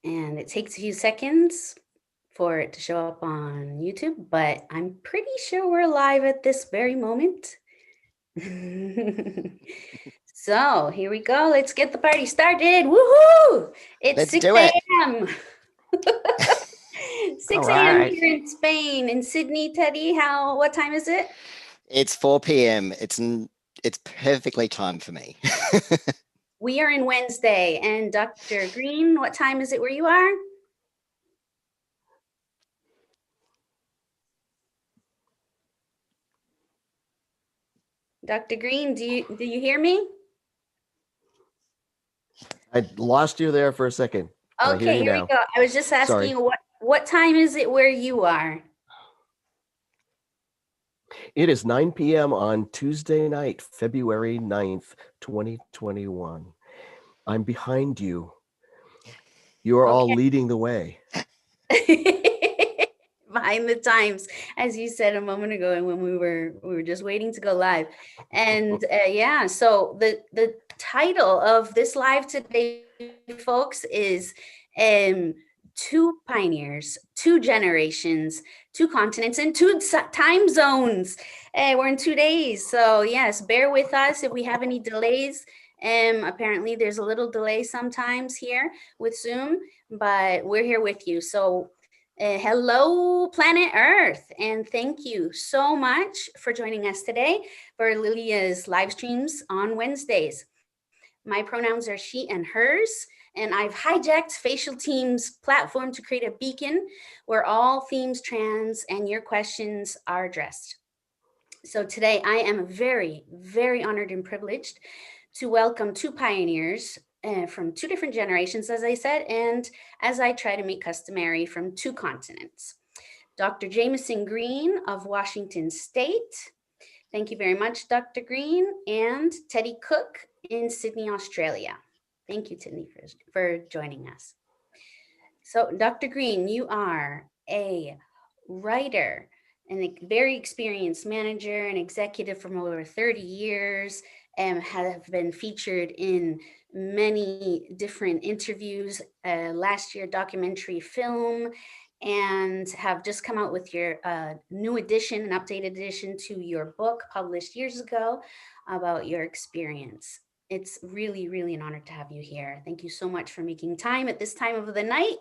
And it takes a few seconds for it to show up on YouTube, but I'm pretty sure we're live at this very moment. So here we go. Let's get the party started. Woohoo! It's 6 a.m. 6 a.m. here in Spain. In Sydney, Teddy, what time is it? It's 4 p.m. It's perfectly timed for me. We are in Wednesday. And Dr. Green, what time is it where you are? Dr. Green, do you hear me? I lost you there for a second. Okay, here we go. I was just asking, what time is it where you are? It is 9 p.m. on Tuesday night, February 9th, 2021. I'm behind you. You are all leading the way. Behind the times, as you said a moment ago, and when we were just waiting to go live. And yeah, so the title of this live today, folks, is two pioneers, two generations, two continents, and two time zones. We're in 2 days, so yes, bear with us if we have any delays. Apparently there's a little delay sometimes here with Zoom, but we're here with you. So hello, planet Earth, and thank you so much for joining us today for Lilia's live streams on Wednesdays. My pronouns are she and hers, and I've hijacked Facialteam's platform to create a beacon where all themes trans and your questions are addressed. So today I am very, very honored and privileged to welcome two pioneers from two different generations, as I said, and as I try to make customary, from two continents. Dr. Jameson Green of Washington State. Thank you very much, Dr. Green, and Teddy Cook in Sydney, Australia. Thank you, Teddy, for joining us. So, Dr. Green, you are a writer and a very experienced manager and executive from over 30 years, and have been featured in many different interviews, last year documentary film, and have just come out with your new edition, an updated edition to your book published years ago about your experience. It's really, really an honor to have you here. Thank you so much for making time at this time of the night.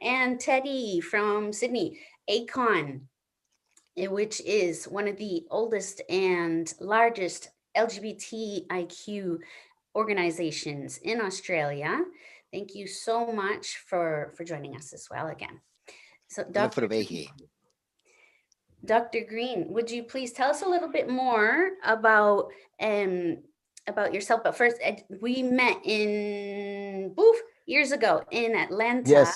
And Teddy from Sydney, ACON, which is one of the oldest and largest LGBTIQ organizations in Australia. Thank you so much for joining us as well again. So Dr. Green, would you please tell us a little bit more about yourself? But first, we met years ago in Atlanta.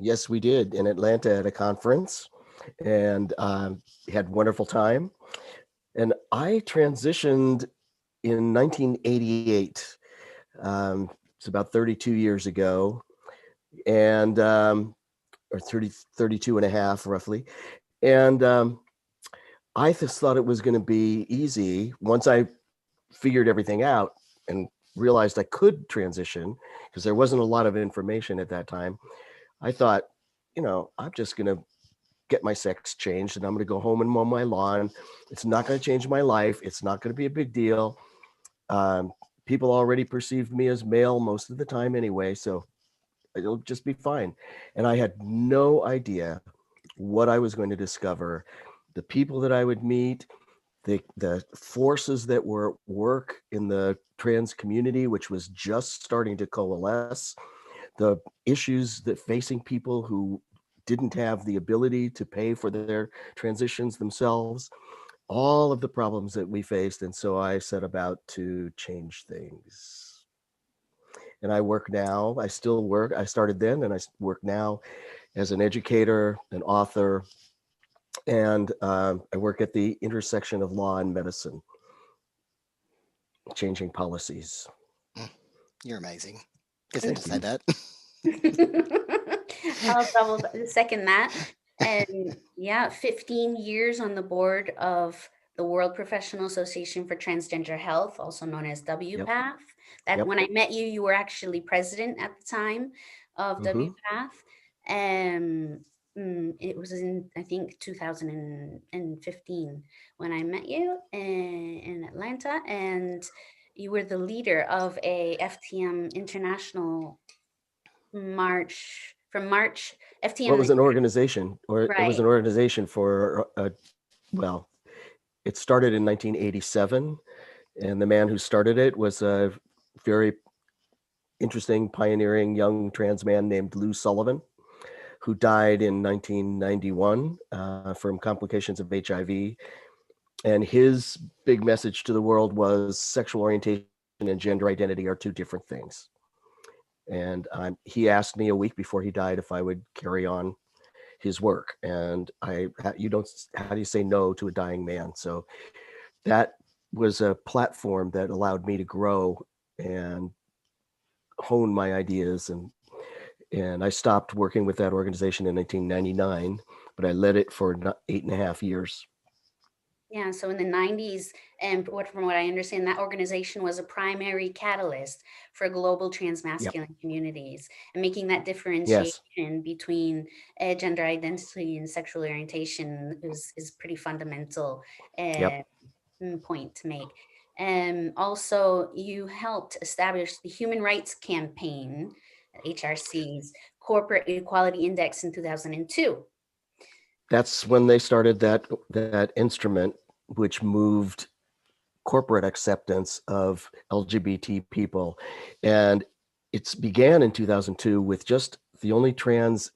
Yes, we did, in Atlanta at a conference, and had a wonderful time. And I transitioned in 1988. It's about 32 years ago, and or 32 and a half roughly. And I just thought it was going to be easy once I figured everything out and realized I could transition, because there wasn't a lot of information at that time. I thought, I'm just going to get my sex changed and I'm going to go home and mow my lawn. It's not going to change my life. It's not going to be a big deal. People already perceived me as male most of the time anyway, so it'll just be fine. And I had no idea what I was going to discover, the people that I would meet, the forces that were at work in the trans community, which was just starting to coalesce, the issues that facing people who didn't have the ability to pay for their transitions themselves, all of the problems that we faced. And so I set about to change things. And I work now, I still work, I started then and I work now as an educator, an author, and I work at the intersection of law and medicine, changing policies. You're amazing. Guess I just said that. I'll double second that. And yeah, 15 years on the board of the World Professional Association for Transgender Health, also known as Yep. WPATH. That Yep. when I met you, you were actually president at the time of Mhm. WPATH. It was in, I think, 2015 when I met you in Atlanta, and you were the leader of a FTM international march from March Well, it FTM, was an organization, or it was right? an organization for, well, it started in 1987, and the man who started it was a very interesting, pioneering young trans man named Lou Sullivan, who died in 1991 from complications of HIV. And his big message to the world was sexual orientation and gender identity are two different things. And he asked me a week before he died if I would carry on his work. And you don't, how do you say no to a dying man? So that was a platform that allowed me to grow and hone my ideas. And I stopped working with that organization in 1999, but I led it for 8.5 years. Yeah, so in the 90s, and from what I understand, that organization was a primary catalyst for global Yep. transmasculine communities, and making that Yes. differentiation between gender identity and sexual orientation is pretty fundamental uh, Yep. point to make. Also, you helped establish the Human Rights Campaign, HRC's Corporate Equality Index in 2002. That's when they started that instrument, which moved corporate acceptance of LGBT people. And it's began in 2002 with just the only trans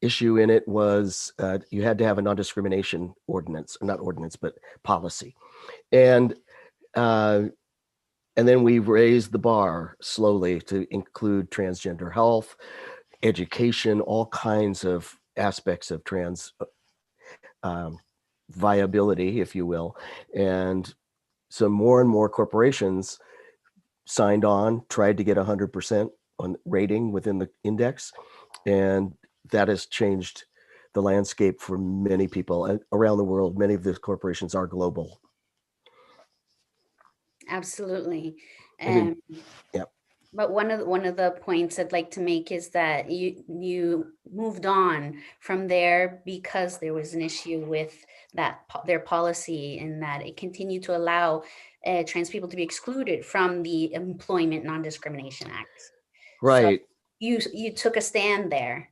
issue in it was you had to have a non-discrimination ordinance, not ordinance, but policy. And then we raised the bar slowly to include transgender health, education, all kinds of aspects of trans viability, if you will. And so more and more corporations signed on, tried to get 100% on rating within the index. And that has changed the landscape for many people and around the world. Many of the corporations are global. Absolutely. I mean, yeah. But one of the points I'd like to make is that you moved on from there because there was an issue with their policy, and that it continued to allow trans people to be excluded from the Employment Non-Discrimination Act. So Right. you took a stand there.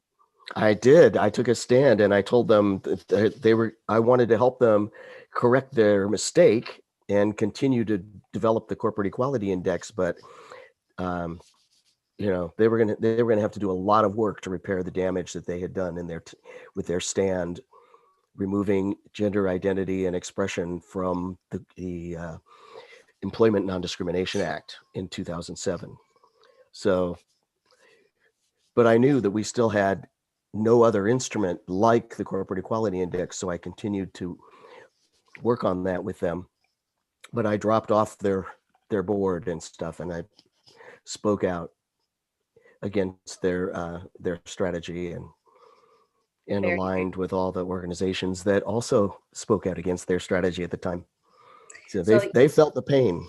I did. I took a stand and I told them that I wanted to help them correct their mistake and continue to develop the corporate equality index. But, they were going to have to do a lot of work to repair the damage that they had done with their stand, removing gender identity and expression from the Employment Non-Discrimination Act in 2007. So, but I knew that we still had no other instrument like the Corporate Equality Index, so I continued to work on that with them. But I dropped off their board and stuff, and I spoke out against their strategy and Very aligned with all the organizations that also spoke out against their strategy at the time. So so they felt the pain.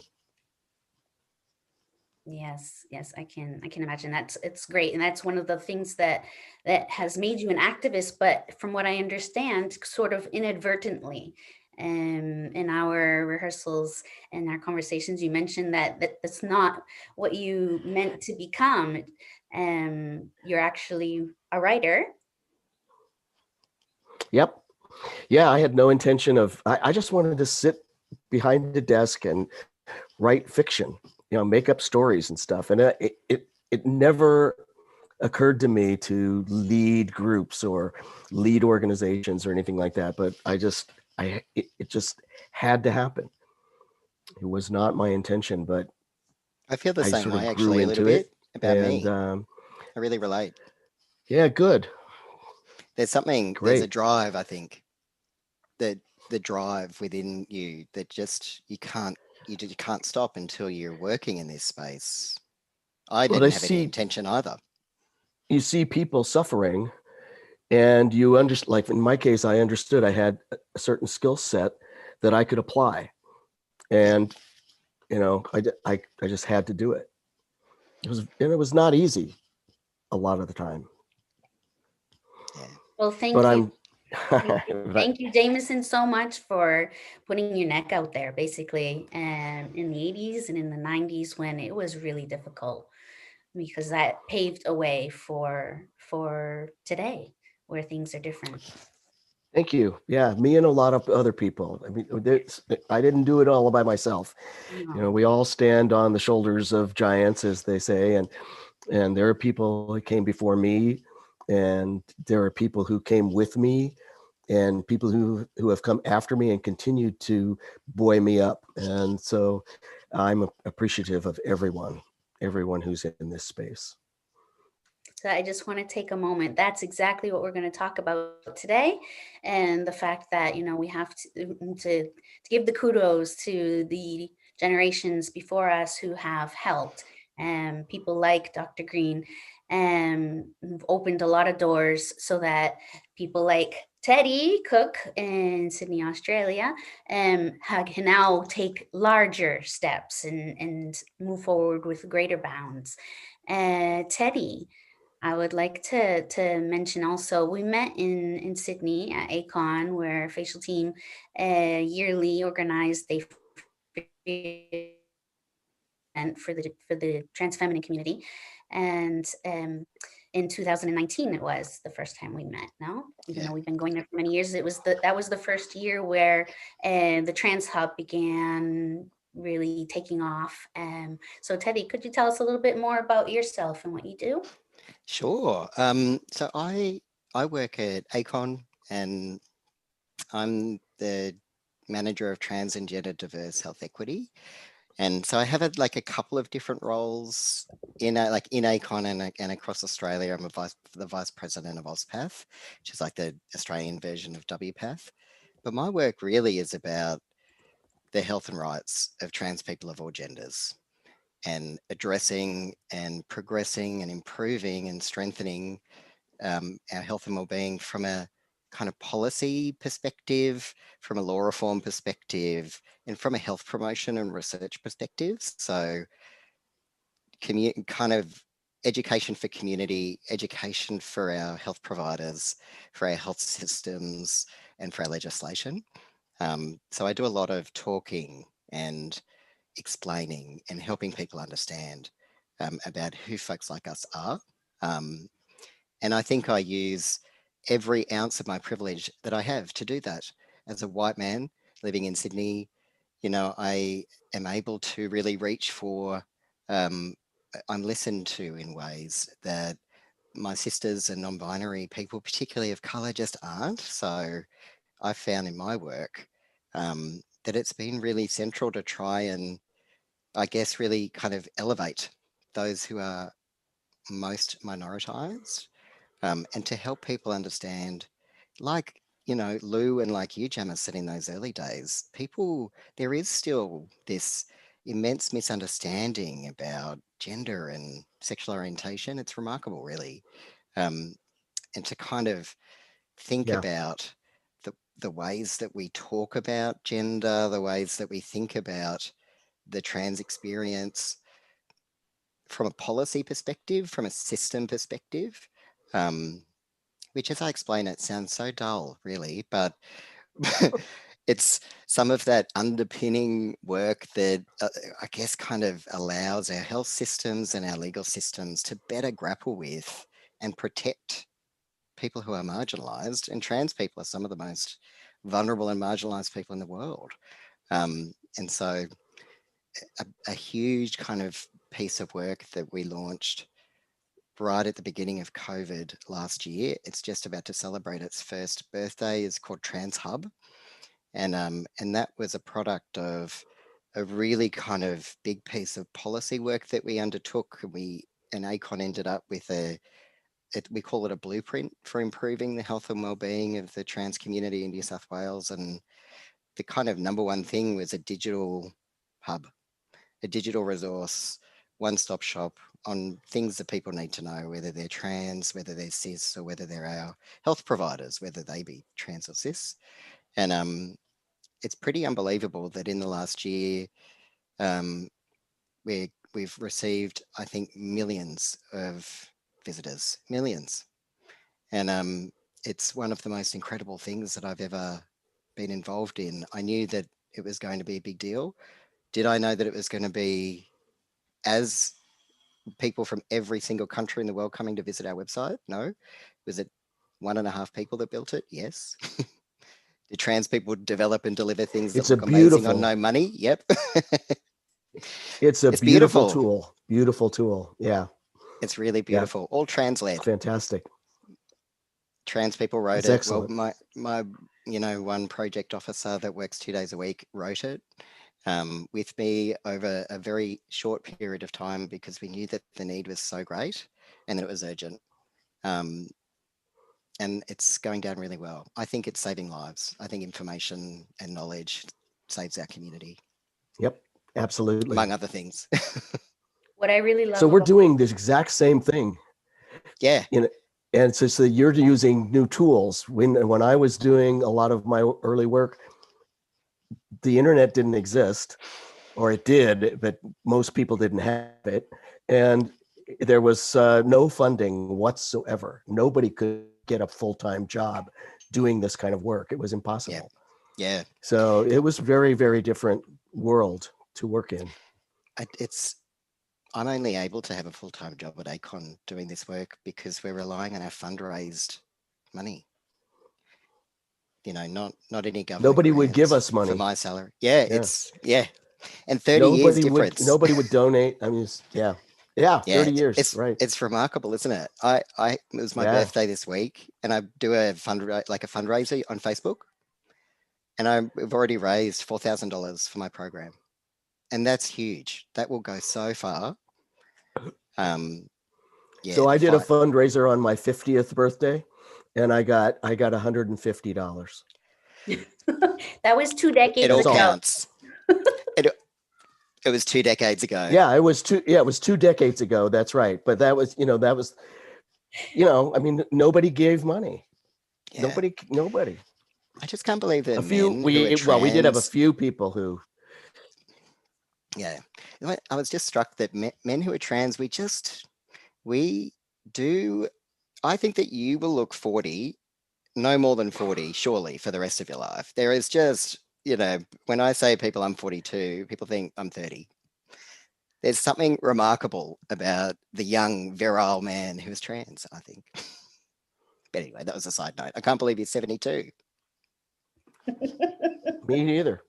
yes, I can imagine. It's great, and that's one of the things that has made you an activist. But from what I understand, sort of inadvertently, in our rehearsals and our conversations, you mentioned that that's not what you meant to become. You're actually a writer. Yep. Yeah, I had no intention of. I just wanted to sit behind a desk and write fiction, make up stories and stuff. And it never occurred to me to lead groups or lead organizations or anything like that. But it just had to happen. It was not my intention, but I feel the I same sort of way grew actually a little into it. bit about And me. I really relate. yeah, good. There's Great. a drive, I think, that the drive within you that just you can't stop until you're working in this space. I Well, didn't have any intention either. you see people suffering, and you understand, like in my case, I understood I had a certain skill set that I could apply. And, you know, I just had to do it. It was not easy a lot of the time. Yeah. Well, thank But you. I'm, Thank you, Jameson, so much for putting your neck out there, basically, in the 80s and in the 90s when it was really difficult, because that paved a way for today where things are different. Thank you. Yeah, me and a lot of other people. I mean, I didn't do it all by myself. You know, No. we all stand on the shoulders of giants, as they say, and there are people who came before me, and there are people who came with me, and people who have come after me and continued to buoy me up. And so I'm appreciative of everyone who's in this space. So I just want to take a moment. That's exactly what we're going to talk about today, and the fact that, you know, we have to give the kudos to the generations before us who have helped, and people like Dr. Green, and who've opened a lot of doors so that people like Teddy Cook in Sydney, Australia, can now take larger steps and move forward with greater bounds. Teddy, I would like to mention also, we met in Sydney at ACON, where Facialteam yearly organized a event for the trans feminine community, and in 2019 it was the first time we met. No, even Yeah. though we've been going there for many years, that was the first year where the TransHub began really taking off. So Teddy, could you tell us a little bit more about yourself and what you do? Sure. So I work at ACON, and I'm the manager of trans and gender diverse health equity. And so I have a couple of different roles in ACON and across Australia. I'm the vice president of AusPath, which is like the Australian version of WPath. But my work really is about the health and rights of trans people of all genders, and addressing and progressing and improving and strengthening our health and well-being from a kind of policy perspective, from a law reform perspective, and from a health promotion and research perspective. So kind of education for community, education for our health providers, for our health systems, and for our legislation. So I do a lot of talking and explaining and helping people understand about who folks like us are. And I think I use every ounce of my privilege that I have to do that. As a white man living in Sydney, you know, I am able to really reach for, I'm listened to in ways that my sisters and non-binary people, particularly of colour, just aren't. So I've found in my work that it's been really central to try and, I guess, really kind of elevate those who are most minoritized, and to help people understand, like, you know, Lou and like you, Jamison, in those early days, there is still this immense misunderstanding about gender and sexual orientation. It's remarkable, really. And to kind of think Yeah. about the ways that we talk about gender, the ways that we think about the trans experience from a policy perspective, from a system perspective, which, as I explain it, sounds so dull, really, but it's some of that underpinning work that I guess kind of allows our health systems and our legal systems to better grapple with and protect people who are marginalized, and trans people are some of the most vulnerable and marginalized people in the world. And so a huge kind of piece of work that we launched right at the beginning of COVID last year. It's just about to celebrate its first birthday. Is called TransHub, and that was a product of a really kind of big piece of policy work that we undertook. And ACON ended up with we call it a blueprint for improving the health and well-being of the trans community in New South Wales. And the kind of number one thing was a digital hub, a digital resource, one-stop shop on things that people need to know, whether they're trans, whether they're cis, or whether they're our health providers, whether they be trans or cis. And it's pretty unbelievable that in the last year, we've received, I think, millions of visitors, millions. And it's one of the most incredible things that I've ever been involved in. I knew that it was going to be a big deal. Did I know that it was going to be as people from every single country in the world coming to visit our website? No. Was it 1.5 people that built it? Yes. Did trans people develop and deliver things that It's a look amazing on beautiful, no money? Yep. it's a It's beautiful beautiful. tool. Beautiful tool. Yeah. It's really Yeah. beautiful. All trans-led. Fantastic. Trans people wrote It's it. Well, excellent. my one project officer that works 2 days a week wrote it with me over a very short period of time because we knew that the need was so great and that it was urgent. Um, and it's going down really well. I think it's saving lives. I think information and knowledge saves our community. Yep. Absolutely. Among other things. What I really love So we're about doing this exact same thing. Yeah. And so, you're using new tools. When I was doing a lot of my early work, the internet didn't exist, or it did, but most people didn't have it. And there was no funding whatsoever. Nobody could get a full-time job doing this kind of work. It was impossible. Yeah. So it was very, very different world to work in. I'm only able to have a full-time job at ACON doing this work because we're relying on our fundraised money. Not any government Nobody would give grants us for money. my salary. Yeah, Yeah. and 30 years difference. Nobody would donate. I mean, yeah, 30 years, right? It's remarkable, isn't it? It was my birthday this week, and I do a fundraiser on Facebook, and we've already raised $4,000 for my program, and that's huge. That will go so far. So I did a fundraiser on my 50th birthday, and I got $150. that was 2 decades It all ago. counts. It was 2 decades ago. Yeah, it was 2 decades ago. That's right. But that was, I mean, nobody gave money. Yeah. Nobody. I just can't believe that we did have a few people who. Yeah. I was just struck that men who are trans, we do, I think that you will look 40, no more than 40, surely, for the rest of your life. There is just, when I say people I'm 42, people think I'm 30. There's something remarkable about the young, virile man who is trans, I think. But anyway, that was a side note. I can't believe he's 72. Me neither.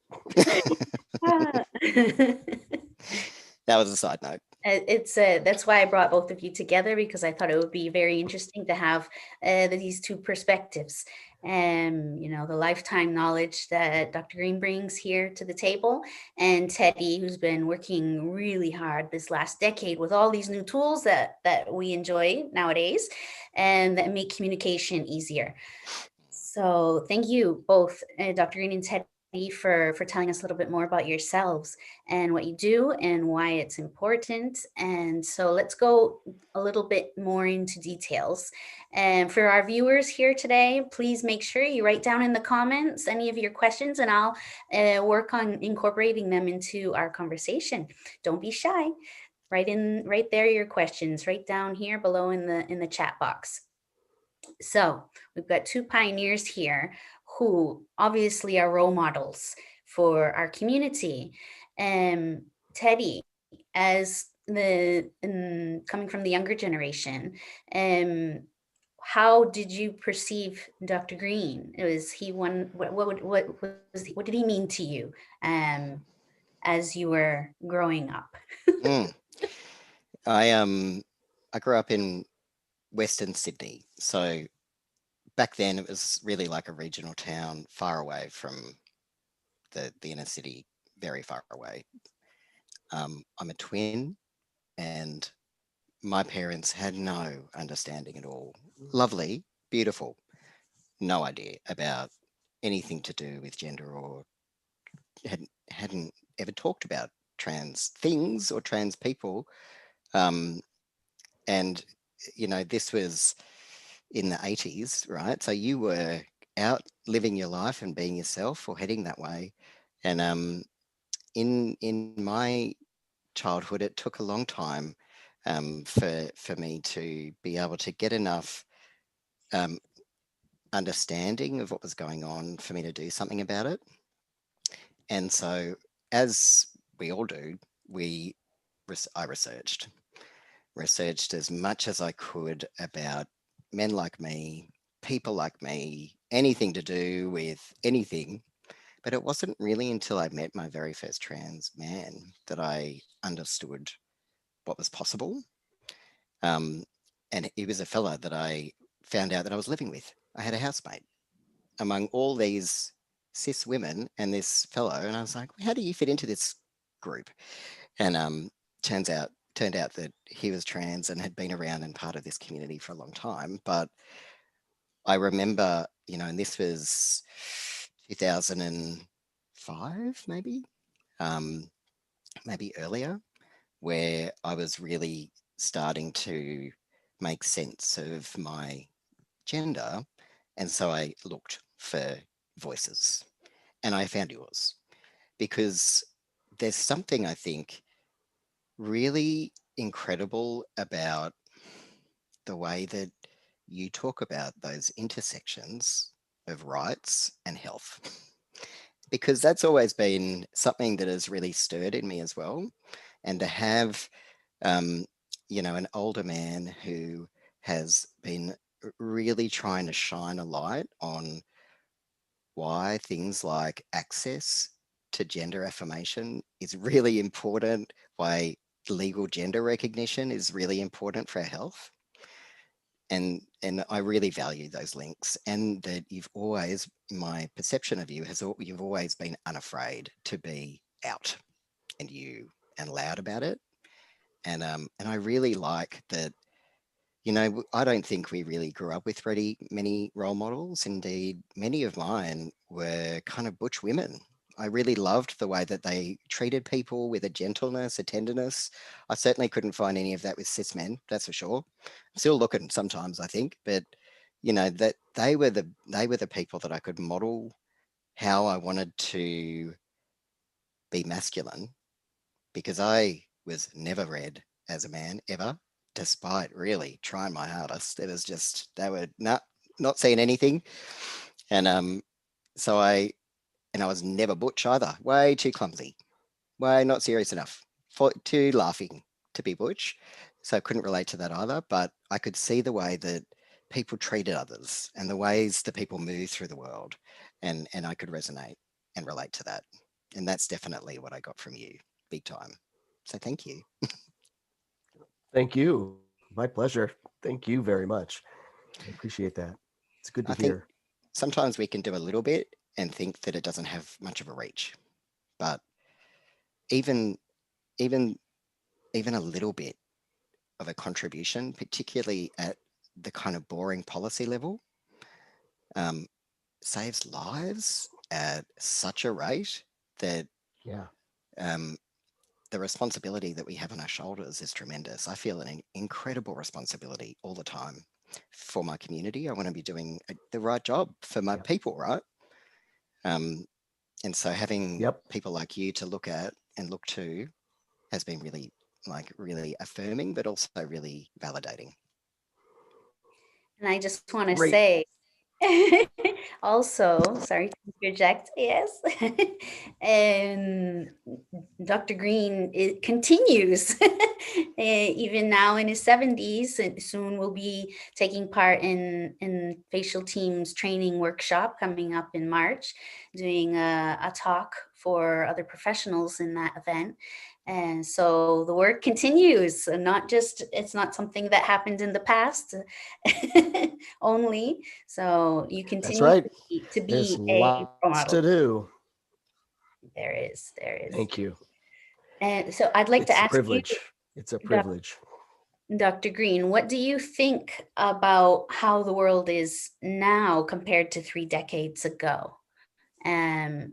That was a side note. It's that's why I brought both of you together, because I thought it would be very interesting to have these two perspectives. The lifetime knowledge that Dr. Green brings here to the table, and Teddy, who's been working really hard this last decade with all these new tools that we enjoy nowadays and that make communication easier. So thank you both, Dr. Green and Teddy, for telling us a little bit more about yourselves and what you do and why it's important. And so let's go a little bit more into details. And for our viewers here today, please make sure you write down in the comments any of your questions, and I'll work on incorporating them into our conversation. Don't be shy. Right there your questions right down here below in the chat box. So we've got two pioneers here who obviously are role models for our community. Teddy, as coming from the younger generation, how did you perceive Dr. Green? Was he one? What did he mean to you as you were growing up? I grew up in Western Sydney, so back then it was really like a regional town, far away from the inner city, very far away. I'm a twin, and my parents had no understanding at all. Lovely, beautiful, no idea about anything to do with gender, or hadn't ever talked about trans things or trans people. And this was in the 80s, right? So you were out living your life and being yourself or heading that way. And in my childhood, it took a long time for me to be able to get enough understanding of what was going on for me to do something about it. And so, as we all do, I researched as much as I could about men like me, people like me, anything to do with anything. But it wasn't really until I met my very first trans man that I understood what was possible. And he was a fella that I found out that I was living with. I had a housemate among all these cis women and this fellow, and I was like, how do you fit into this group? And turned out that he was trans and had been around and part of this community for a long time. But I remember, and this was 2005, maybe earlier, where I was really starting to make sense of my gender. And so I looked for voices and I found yours because there's something I think really incredible about the way that you talk about those intersections of rights and health. Because that's always been something that has really stirred in me as well. And to have, an older man who has been really trying to shine a light on why things like access to gender affirmation is really important, why legal gender recognition is really important for our health. And I really value those links, and that you've always, my perception of you has, you've always been unafraid to be out and loud about it. And I really like that. I don't think we really grew up with many role models. Indeed, many of mine were kind of butch women. I really loved the way that they treated people with a gentleness, a tenderness. I certainly couldn't find any of that with cis men, that's for sure. I'm still looking sometimes, I think, but that they were the people that I could model how I wanted to be masculine, because I was never read as a man ever, despite really trying my hardest. It was just, they were not seeing anything. And so I was never butch either. Way too clumsy, way not serious enough, too laughing to be butch. So I couldn't relate to that either, but I could see the way that people treated others and the ways that people move through the world. And I could resonate and relate to that. And that's definitely what I got from you, big time. So thank you. Thank you. My pleasure. Thank you very much. I appreciate that. It's good to I think hear. sometimes we can do a little bit and think that it doesn't have much of a reach, but even even even a little bit of a contribution, particularly at the kind of boring policy level, um, saves lives at such a rate that Yeah. um, the responsibility that we have on our shoulders is tremendous. I feel an incredible responsibility all the time for my community. I want to be doing the right job for my people, right? And so having Yep. people like you to look at and look to has been really affirming, but also really validating. And I just want to Great. say, also, sorry to interject, yes, and Dr. Green, it continues even now in his 70s, and soon will be taking part in Facialteam's training workshop coming up in March, doing a talk for other professionals in that event. And so the work continues, and it's not something that happened in the past only. So you That's continue right. to There's be a role lots model. to do. There is. Thank you. And so I'd like to It's a ask you, privilege. It's a privilege. Dr. Green, what do you think about how the world is now compared to 3 decades ago? And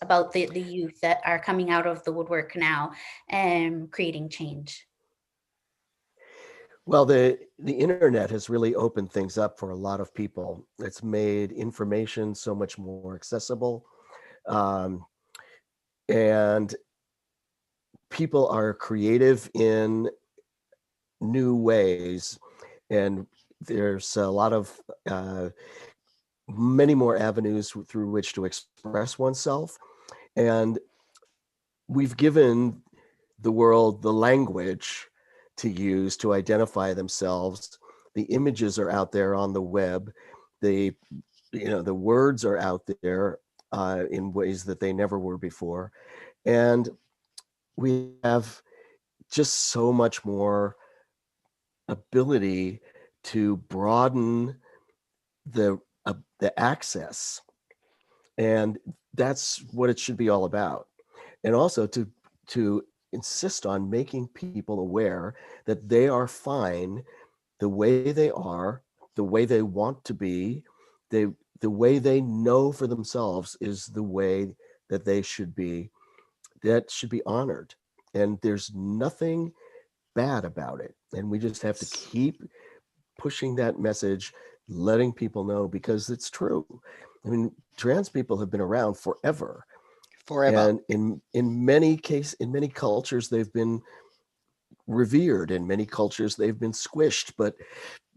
about the youth that are coming out of the woodwork now and creating change? Well, the internet has really opened things up for a lot of people. It's made information so much more accessible, um, and people are creative in new ways. And there's a lot of many more avenues through which to express oneself. And we've given the world the language to use to identify themselves. The images are out there on the web. The the words are out there in ways that they never were before, and we have just so much more ability to broaden the the access, and that's what it should be all about. And also to insist on making people aware that they are fine the way they are, the way they want to be, they the way they know for themselves is the way that they should be. That should be honored, and there's nothing bad about it. And we just have to keep pushing that message, letting people know, because it's true. I mean, trans people have been around forever. Forever. And in many cultures, they've been revered. In many cultures, they've been squished. But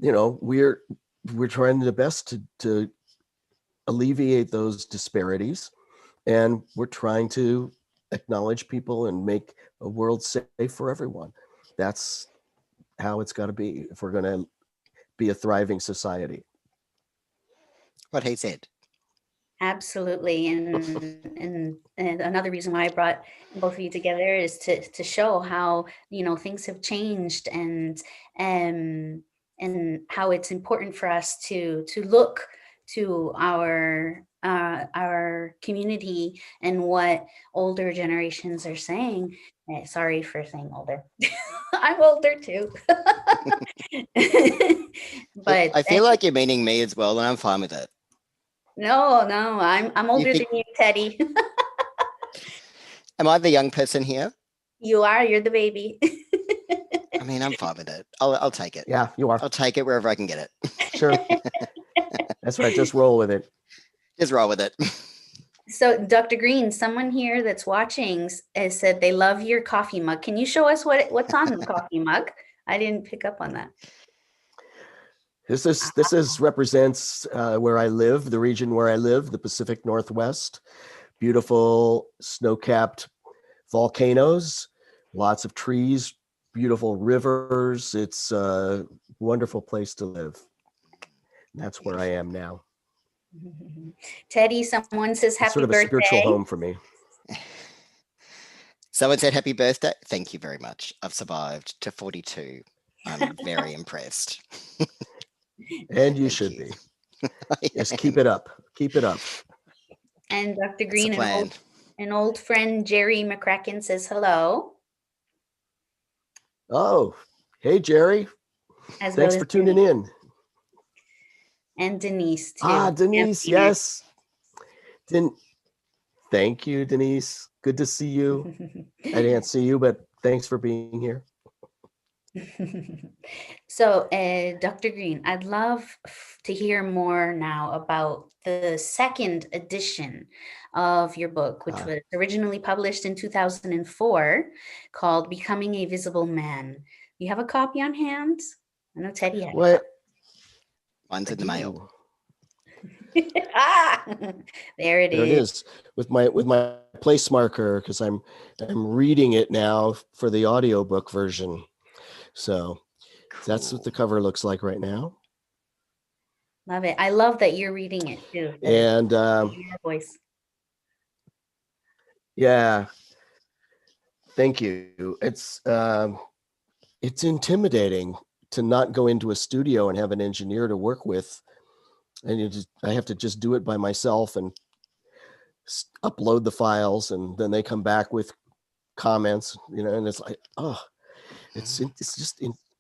we're trying the best to alleviate those disparities, and we're trying to acknowledge people and make a world safe for everyone. That's how it's got to be if we're going to be a thriving society. What he said. Absolutely. And another reason why I brought both of you together is to show how, things have changed, and how it's important for us to look to our community and what older generations are saying. Sorry for saying older. I'm older too. But I feel like you're meaning me as well, and I'm fine with it. no, I'm older than you, Teddy. Am I the young person here? You're the baby. I mean, I'm fine with it. I'll take it. Yeah, you are. I'll take it wherever I can get it. Sure. That's right. Just roll with it. Just roll with it. So, Dr. Green, someone here that's watching has said they love your coffee mug. Can you show us what's on the coffee mug? I didn't pick up on that. This represents where I live, the region where I live, the Pacific Northwest. Beautiful snow-capped volcanoes, lots of trees, beautiful rivers. It's a wonderful place to live. That's where I am now. Teddy, someone says happy It's sort of birthday. a spiritual home for me. Someone said happy birthday. Thank you very much. I've survived to 42. I'm very impressed. And you should be. Just keep it up. Keep it up. And Dr. Green, That's the plan. an old friend, Jerry McCracken, says hello. Oh, hey, Jerry. Thanks for tuning in. And Denise, too. Denise, yes. Thank you, Denise. Good to see you. I didn't see you, but thanks for being here. So, Dr. Green, I'd love to hear more now about the second edition of your book, which was originally published in 2004, called Becoming a Visible Man. You have a copy on hand? I know Teddy had What? Mine's in the mail. There it There it is with my place marker, because I'm reading it now for the audiobook version. So that's what the cover looks like right now. Love it. I love that you're reading it too. And your voice. Yeah. Thank you. It's intimidating to not go into a studio and have an engineer to work with. And I have to just do it by myself and upload the files, and then they come back with comments, and it's like,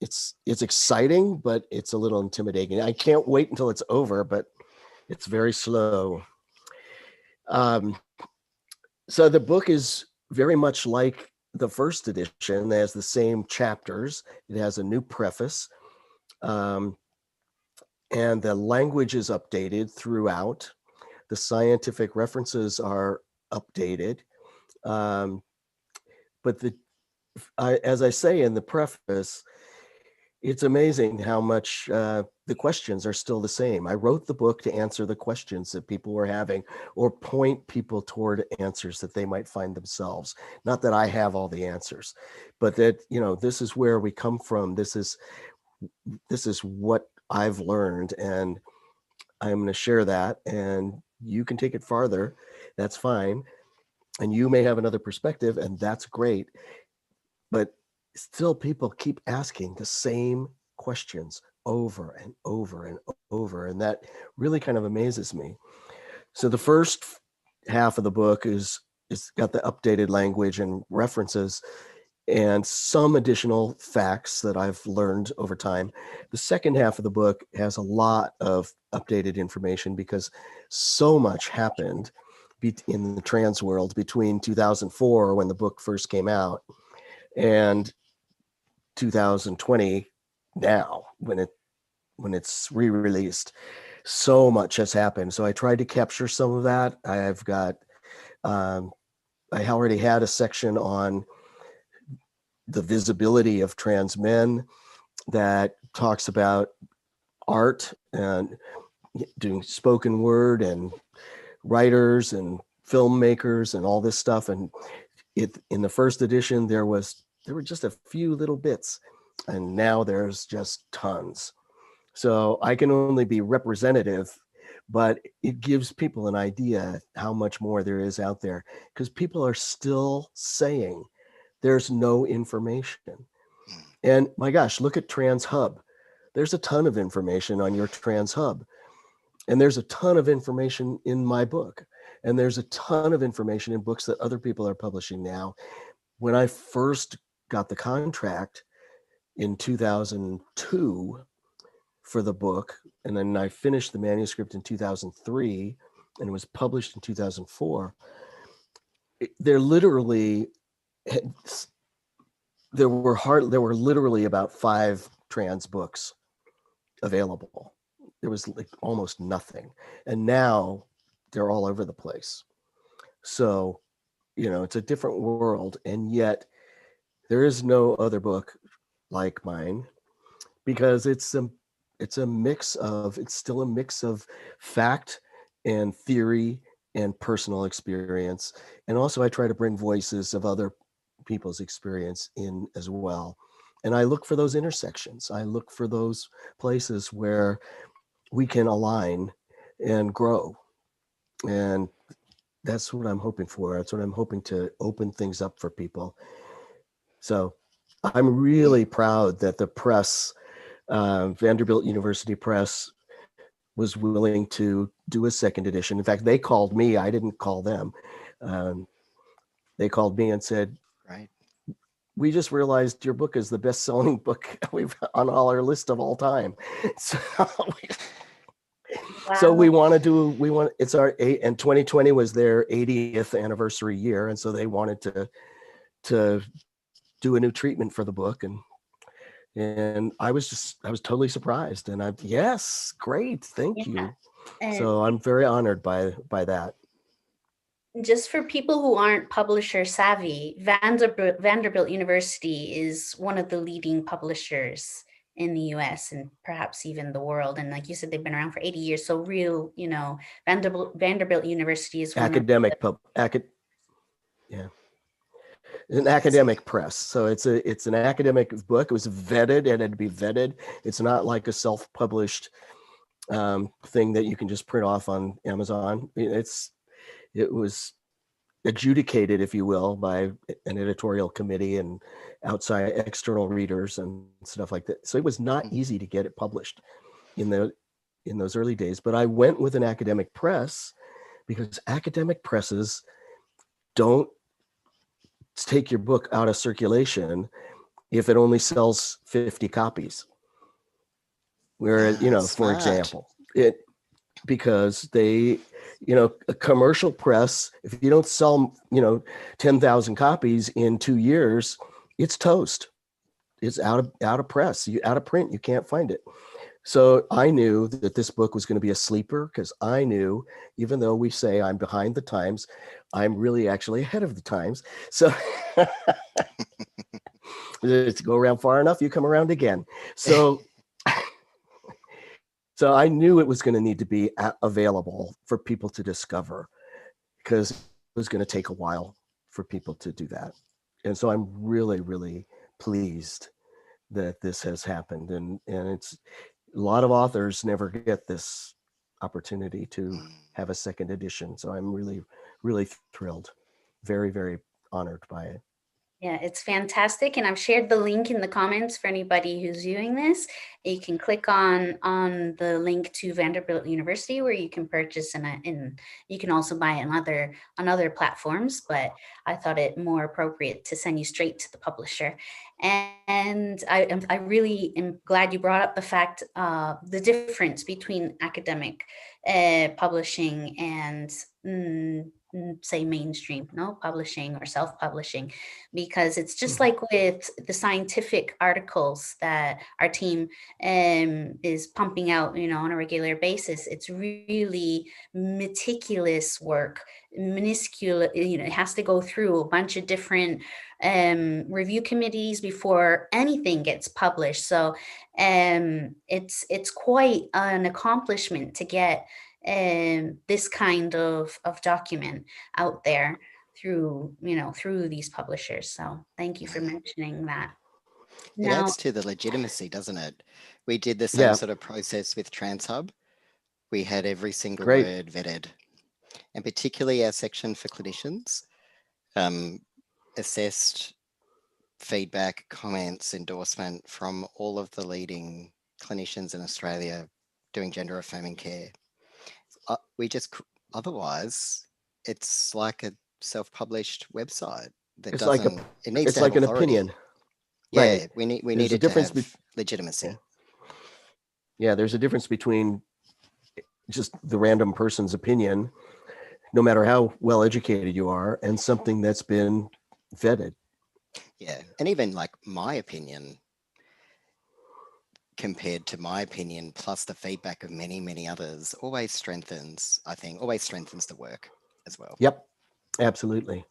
it's exciting, but it's a little intimidating. I can't wait until it's over, but it's very slow. So the book is very much like the first edition has the same chapters. It has a new preface, and the language is updated throughout. The scientific references are updated. But as I say in the preface, it's amazing how much the questions are still the same. I wrote the book to answer the questions that people were having, or point people toward answers that they might find themselves. Not that I have all the answers, but that, this is where we come from. This is what I've learned, and I'm going to share that, and you can take it farther. That's fine. And you may have another perspective, and that's great. But still, people keep asking the same questions over and over and over. And that really kind of amazes me. So the first half of the book is got the updated language and references and some additional facts that I've learned over time. The second half of the book has a lot of updated information because so much happened in the trans world between 2004, when the book first came out, and 2020 now, when it's re-released. So much has happened. So I tried to capture some of that. I've got I already had a section on the visibility of trans men that talks about art and doing spoken word and writers and filmmakers and all this stuff. And in the first edition, there were just a few little bits, and now there's just tons. So I can only be representative, but it gives people an idea how much more there is out there, because people are still saying there's no information. And my gosh, look at TransHub. There's a ton of information on your TransHub. And there's a ton of information in my book. And there's a ton of information in books that other people are publishing now. When I first got the contract in 2002 for the book, and then I finished the manuscript in 2003, and it was published in 2004, there were literally about 5 trans books available. There was like almost nothing. And now they're all over the place. So, it's a different world. And yet there is no other book like mine, because it's still a mix of fact and theory and personal experience. And also I try to bring voices of other people's experience in as well. And I look for those intersections. I look for those places where we can align and grow. And that's what I'm hoping for. That's what I'm hoping to open things up for people. So I'm really proud that the press, Vanderbilt University Press, was willing to do a second edition. In fact, they called me. I didn't call them. They called me and said, Right. We just realized your book is the best-selling book we've on our list of all time. So, so we want it's our and 2020 was their 80th anniversary year, and so they wanted to do a new treatment for the book, and I was totally surprised, and yes, great, thank you. And so I'm very honored by that. Just for people who aren't publisher savvy, Vanderbilt University is one of the leading publishers in the US and perhaps even the world. And like you said, they've been around for 80 years. So real, Vanderbilt University is one an academic press. So it's an academic book. It was vetted, and it'd be vetted. It's not like a self-published thing that you can just print off on Amazon. It was adjudicated, if you will, by an editorial committee and outside external readers and stuff like that. So it was not easy to get it published in those early days. But I went with an academic press because academic presses don't take your book out of circulation if it only sells 50 copies. Whereas, for example, because they, a commercial press, if you don't sell, 10,000 copies in 2 years, it's toast. It's out of press, out of print. You can't find it. So I knew that this book was going to be a sleeper, because I knew, even though we say I'm behind the times, I'm really actually ahead of the times. So to go around far enough, you come around again. So I knew it was going to need to be available for people to discover, because it was going to take a while for people to do that. And so I'm really, really pleased that this has happened. And it's a lot of authors never get this opportunity to have a second edition. So I'm really, really thrilled, very, very honored by it. Yeah, it's fantastic. And I've shared the link in the comments for anybody who's viewing this. You can click on the link to Vanderbilt University, where you can purchase, and you can also buy it on other platforms, but I thought it more appropriate to send you straight to the publisher. And I really am glad you brought up the fact, the difference between academic publishing and say mainstream, publishing or self-publishing, because it's just like with the scientific articles that our team is pumping out, on a regular basis. It's really meticulous work, minuscule, it has to go through a bunch of different review committees before anything gets published. So it's quite an accomplishment to get this kind of document out there through these publishers. So thank you for mentioning that. It Now, adds to the legitimacy, doesn't it? We did the same Yeah, sort of process with TransHub. We had every single great. word vetted, and particularly our section for clinicians assessed feedback, comments, endorsement from all of the leading clinicians in Australia doing gender affirming care. Otherwise, it's like a self-published website that It's like it needs to have an authority. opinion. Yeah, Right. we There's needed a to difference. have legitimacy. Yeah, there's a difference between just the random person's opinion, no matter how well educated you are, and something that's been vetted. Yeah, and even like my opinion compared to my opinion plus the feedback of many, many others always strengthens the work as well. Yep, absolutely.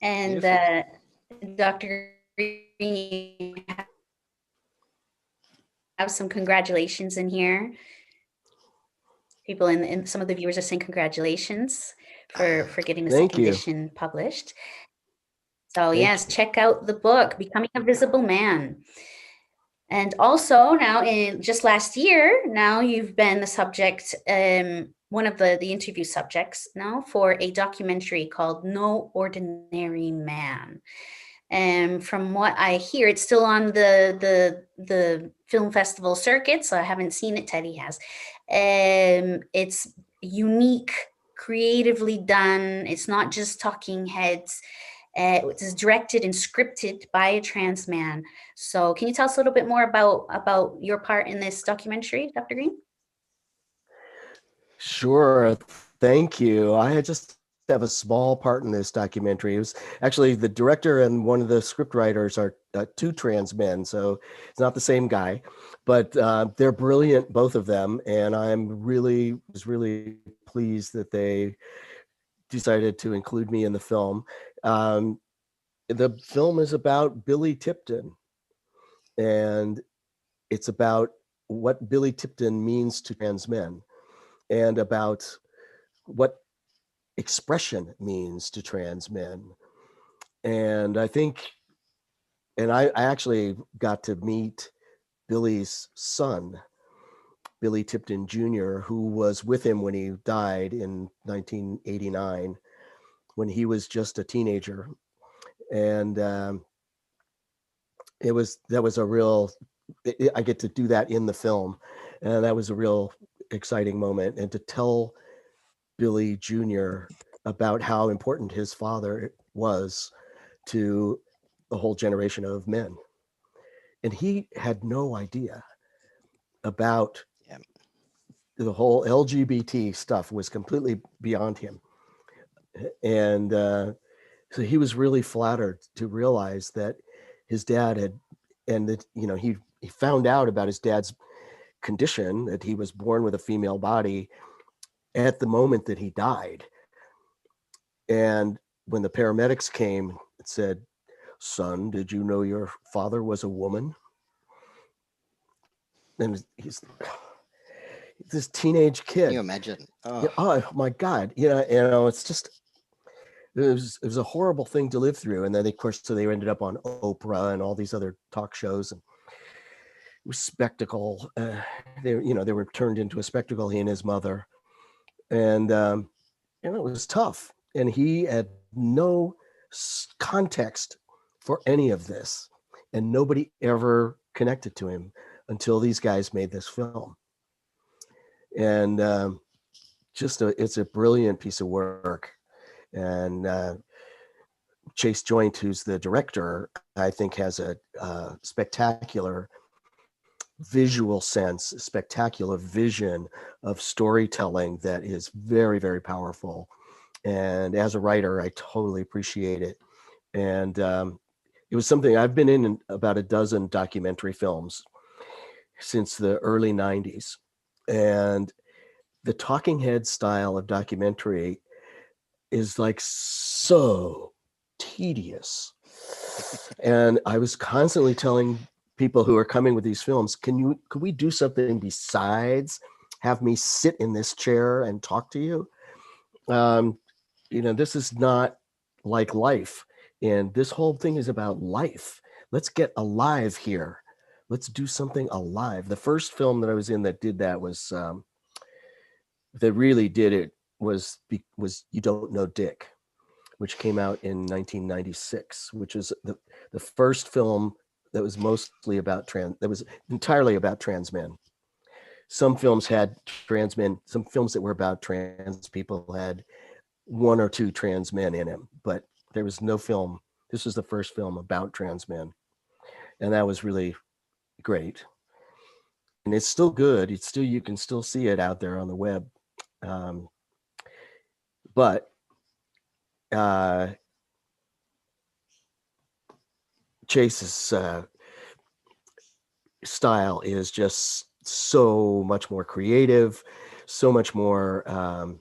and Dr. Green, you have some congratulations in here. People in some of the viewers are saying congratulations for getting the second edition published. So yes, check out the book, Becoming a Visible Man. And also now, in just last year, now you've been the subject, one of the interview subjects now for a documentary called No Ordinary Man. And from what I hear, it's still on the film festival circuit, so I haven't seen it. Teddy has. It's unique, creatively done. It's not just talking heads. It is directed and scripted by a trans man. So can you tell us a little bit more about your part in this documentary, Dr. Green? Sure. Thank you. I just have a small part in this documentary. It was actually the director and one of the script writers are two trans men, so it's not the same guy, but they're brilliant, both of them, and was really pleased that they decided to include me in the film. The film is about Billy Tipton, and it's about what Billy Tipton means to trans men, and about what expression means to trans men. And I think, and I actually got to meet Billy's son, Billy Tipton Jr., who was with him when he died in 1989, when he was just a teenager. And I get to do that in the film. And that was a real exciting moment. And to tell Billy Jr. about how important his father was to a whole generation of men. And he had no idea about the whole LGBT stuff was completely beyond him. And so he was really flattered to realize that his dad had, and that, you know, he found out about his dad's condition, that he was born with a female body at the moment that he died. And when the paramedics came, it said, "Son, did you know your father was a woman?" And he's this teenage kid. Can you imagine? Yeah, oh my God. You know, it's just, it was a horrible thing to live through. And then of course, so they ended up on Oprah and all these other talk shows, and it was spectacle. They were turned into a spectacle, he and his mother. And it was tough. And he had no context for any of this. And nobody ever connected to him until these guys made this film. And it's a brilliant piece of work. And Chase Joint, who's the director, I think has a spectacular visual sense, a spectacular vision of storytelling that is very, very powerful. And as a writer, I totally appreciate it. And it was something I've been in about a dozen documentary films since the early 90s. And the talking head style of documentary is like so tedious. And I was constantly telling people who are coming with these films, could we do something besides have me sit in this chair and talk to you? This is not like life. And this whole thing is about life. Let's get alive here. Let's do something alive. The first film that I was in that did that was, that really did it was You Don't Know Dick, which came out in 1996, which is the first film that was mostly about that was entirely about trans men. Some films had trans men, some films that were about trans people had one or two trans men in them, but there was no film. This was the first film about trans men. And that was really great. And it's still good. You can still see it out there on the web. But Chase's style is just so much more creative, so much more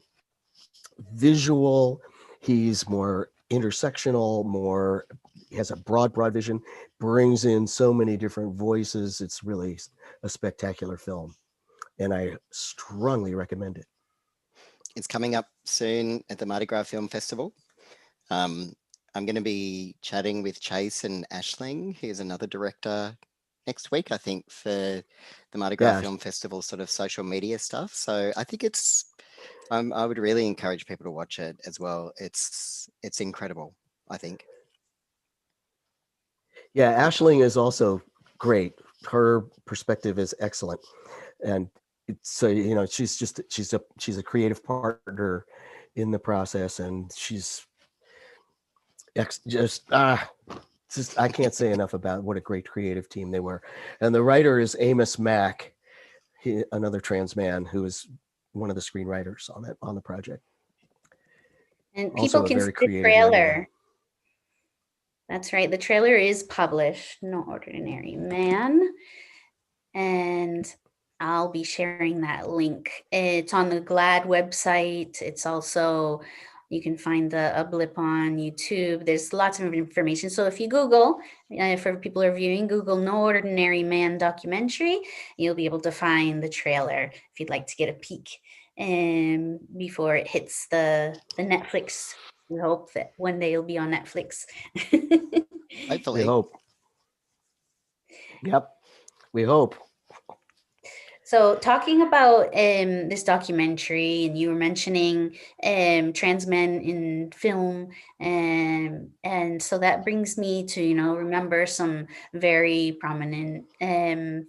visual. He's more intersectional, he has a broad vision, brings in so many different voices. It's really a spectacular film, and I strongly recommend it. It's coming up soon at the Mardi Gras Film Festival. I'm going to be chatting with Chase and Aisling, who's another director, next week, I think, for the Mardi Gras Film Festival sort of social media stuff. So I think I would really encourage people to watch it as well. It's incredible, I think. Yeah, Aisling is also great. Her perspective is excellent. And so, she's a creative partner in the process, and she's I can't say enough about what a great creative team they were. And the writer is Amos Mack, another trans man who is one of the screenwriters on the project. And people can see the trailer. That's right. The trailer is published, No Ordinary Man. And I'll be sharing that link. It's on the GLAAD website. It's also, you can find a blip on YouTube. There's lots of information. So if you Google, for people who are viewing, Google No Ordinary Man documentary, you'll be able to find the trailer if you'd like to get a peek before it hits the Netflix. We hope that one day it'll be on Netflix. Hopefully. We hope. Yep, we hope. So talking about this documentary, and you were mentioning trans men in film, and so that brings me to, remember some very prominent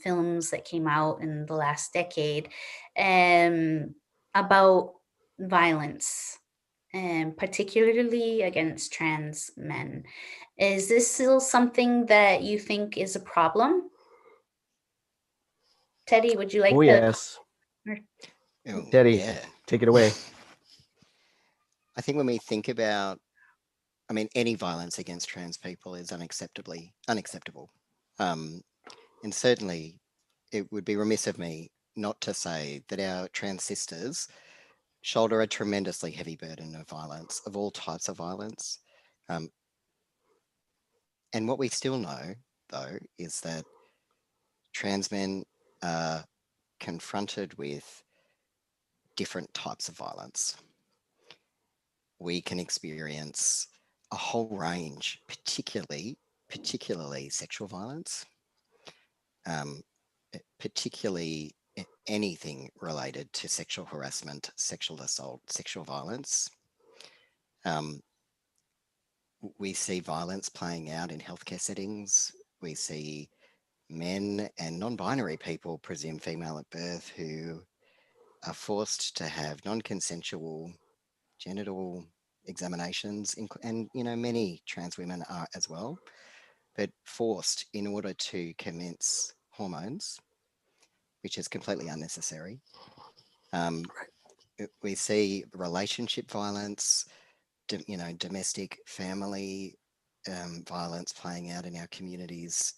films that came out in the last decade about violence, particularly against trans men. Is this still something that you think is a problem? Teddy, would you like to? Oh, yes. Oh, Teddy, yeah. take it away. I think when we think about, I mean, any violence against trans people is unacceptable. And certainly it would be remiss of me not to say that our trans sisters shoulder a tremendously heavy burden of violence, of all types of violence. Um, and what we still know, though, is that trans men are confronted with different types of violence. We can experience a whole range, particularly sexual violence, um, particularly anything related to sexual harassment, sexual assault, sexual violence. Um, we see violence playing out in healthcare settings. We see men and non-binary people, presumed female at birth, who are forced to have non-consensual genital examinations, and many trans women are as well, but forced in order to commence hormones, which is completely unnecessary. Um, we see relationship violence, domestic family violence playing out in our communities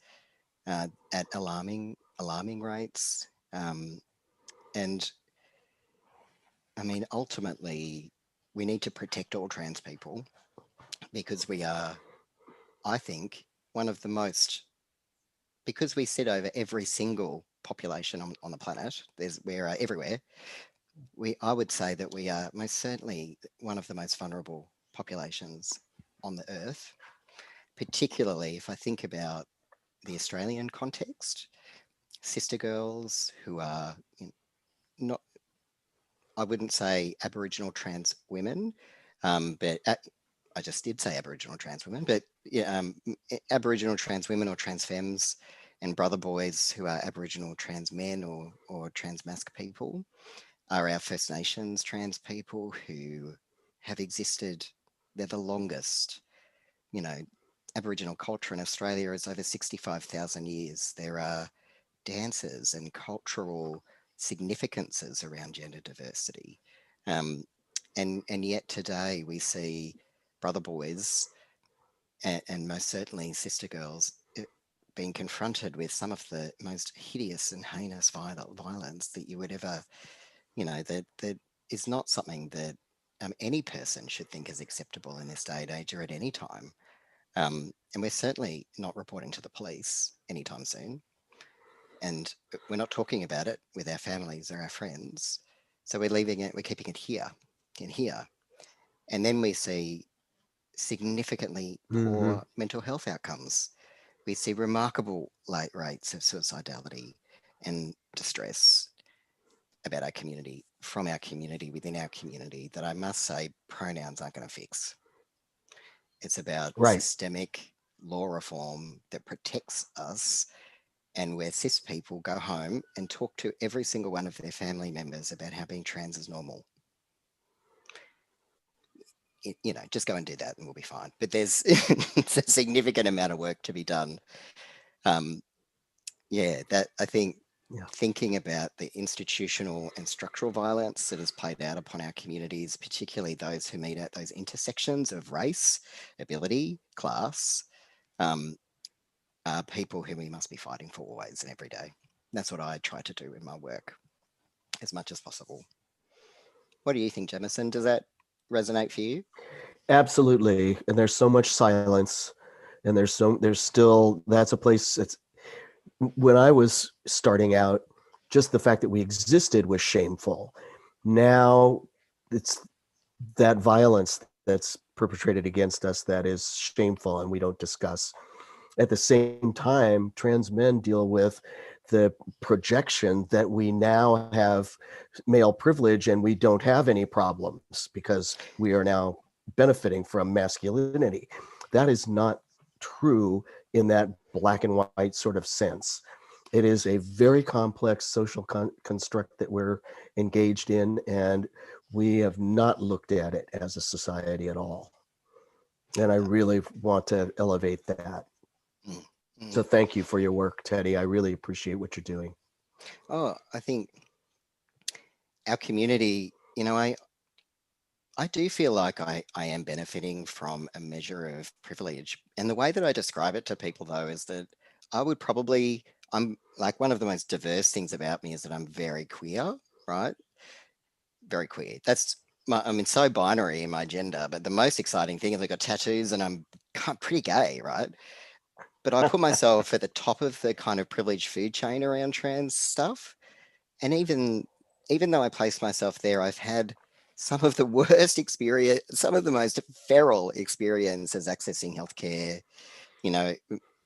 at alarming rates. And I mean, ultimately, we need to protect all trans people because we are, I think, one of the most, because we sit over every single population on the planet, we're everywhere. I would say that we are most certainly one of the most vulnerable populations on the earth, particularly if I think about the Australian context, sister girls who are not, I wouldn't say Aboriginal trans women, but I just did say Aboriginal trans women, but yeah, Aboriginal trans women or trans femmes and brother boys who are Aboriginal trans men or trans masc people are our First Nations trans people who have existed. They're the longest. Aboriginal culture in Australia is over 65,000 years. There are dances and cultural significances around gender diversity. And yet today we see brother boys and most certainly sister girls being confronted with some of the most hideous and heinous violence that you would ever, that is not something that any person should think is acceptable in this day and age or at any time. And we're certainly not reporting to the police anytime soon. And we're not talking about it with our families or our friends. So we're leaving it, we're keeping it here, in here. And then we see significantly poor mental health outcomes. We see remarkable late rates of suicidality and distress about our community, from our community, within our community, that I must say pronouns aren't going to fix. It's about systemic law reform that protects us, and where cis people go home and talk to every single one of their family members about how being trans is normal. Just go and do that and we'll be fine. But there's it's a significant amount of work to be done. That I think thinking about the institutional and structural violence that has played out upon our communities, particularly those who meet at those intersections of race, ability, class, are people who we must be fighting for always and every day. That's what I try to do in my work as much as possible. What do you think, Jamison? Does that resonate for you? Absolutely. And there's so much silence, and there's still, that's a place. It's when I was starting out, just the fact that we existed was shameful. Now it's that violence that's perpetrated against us that is shameful, and we don't discuss. At the same time, trans men deal with the projection that we now have male privilege and we don't have any problems because we are now benefiting from masculinity. That is not true in that black and white sort of sense. It is a very complex social construct that we're engaged in, and we have not looked at it as a society at all. And I really want to elevate that. So thank you for your work, Teddy. I really appreciate what you're doing. Oh, I think our community, you know, I do feel like I am benefiting from a measure of privilege. And the way that I describe it to people, though, is that I'm like, one of the most diverse things about me is that I'm very queer, right? Very queer. I mean, so binary in my gender, but the most exciting thing is I got tattoos and I'm pretty gay, right? But I put myself at the top of the kind of privileged food chain around trans stuff. And even though I placed myself there, I've had some of the worst experience, some of the most feral experiences accessing healthcare, you know,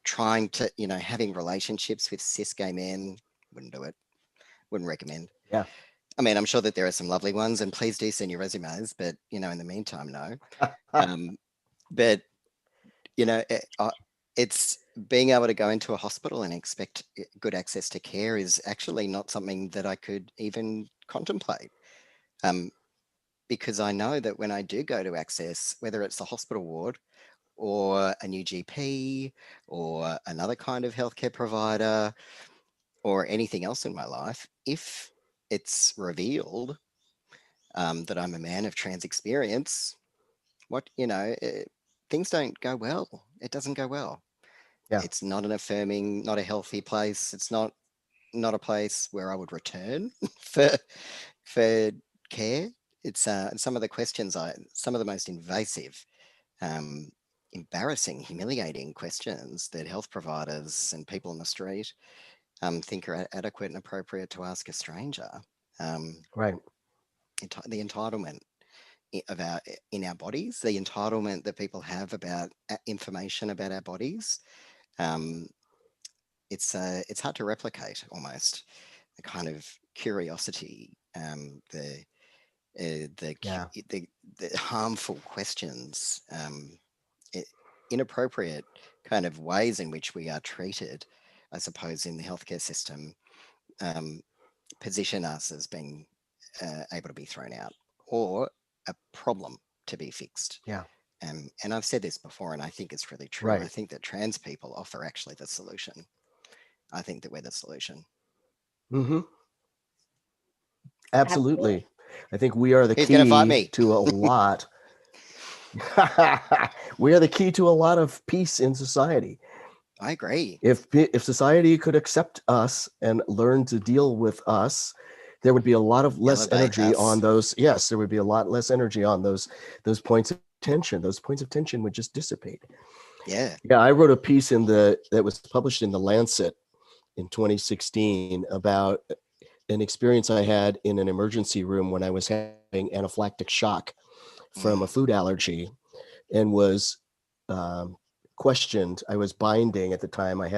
trying to, you know, having relationships with cis gay men. Wouldn't do it. Wouldn't recommend. Yeah. I mean, I'm sure that there are some lovely ones, and please do send your resumes, but, you know, in the meantime, no. But, you know, it's being able to go into a hospital and expect good access to care is actually not something that I could even contemplate. Because I know that when I do go to access, whether it's the hospital ward or a new GP or another kind of healthcare provider or anything else in my life, if it's revealed that I'm a man of trans experience, things don't go well. It doesn't go well. Yeah. It's not an affirming, not a healthy place. It's not a place where I would return for for care. It's some of the questions some of the most invasive, um, embarrassing, humiliating questions that health providers and people on the street think are adequate and appropriate to ask a stranger. Right. The entitlement of in our bodies, the entitlement that people have about information about our bodies. Um, it's hard to replicate almost. The kind of curiosity, Yeah. the harmful questions, inappropriate kind of ways in which we are treated, I suppose, in the healthcare system, um, position us as being able to be thrown out or a problem to be fixed. Yeah. And I've said this before, and I think it's really true. I Right. think that trans people offer actually the solution. I think that we're the solution. Mm-hmm. Absolutely. Absolutely. I think we are the Who's going to fight key me? to a lot. We are the key to a lot of peace in society. I agree. If society could accept us and learn to deal with us, there would be a lot of less Elevate energy us. on those. Yes, there would be a lot less energy on those points of tension. Those points of tension would just dissipate. Yeah. Yeah, I wrote a piece that was published in the Lancet in 2016 about an experience I had in an emergency room when I was having anaphylactic shock from a food allergy and was questioned. I was binding at the time. I'd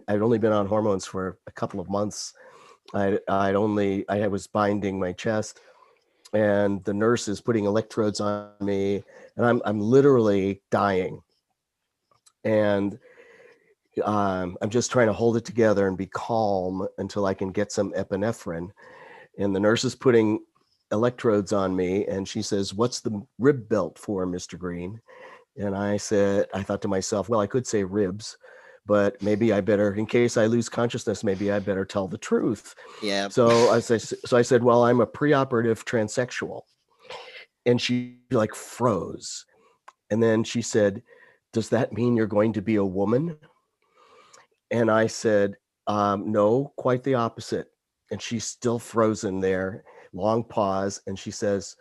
only been on hormones for a couple of months. I was binding my chest, and the nurse is putting electrodes on me, and I'm literally dying. And I'm just trying to hold it together and be calm until I can get some epinephrine. And the nurse is putting electrodes on me, and she says, "What's the rib belt for, Mr. Green?" And I thought to myself, well, I could say ribs, but maybe I better, in case I lose consciousness, maybe I better tell the truth. Yeah. So I said, well, I'm a preoperative transsexual. And she like froze. And then she said, "Does that mean you're going to be a woman?" And I said, "No, quite the opposite." And she's still frozen there, long pause. And she says,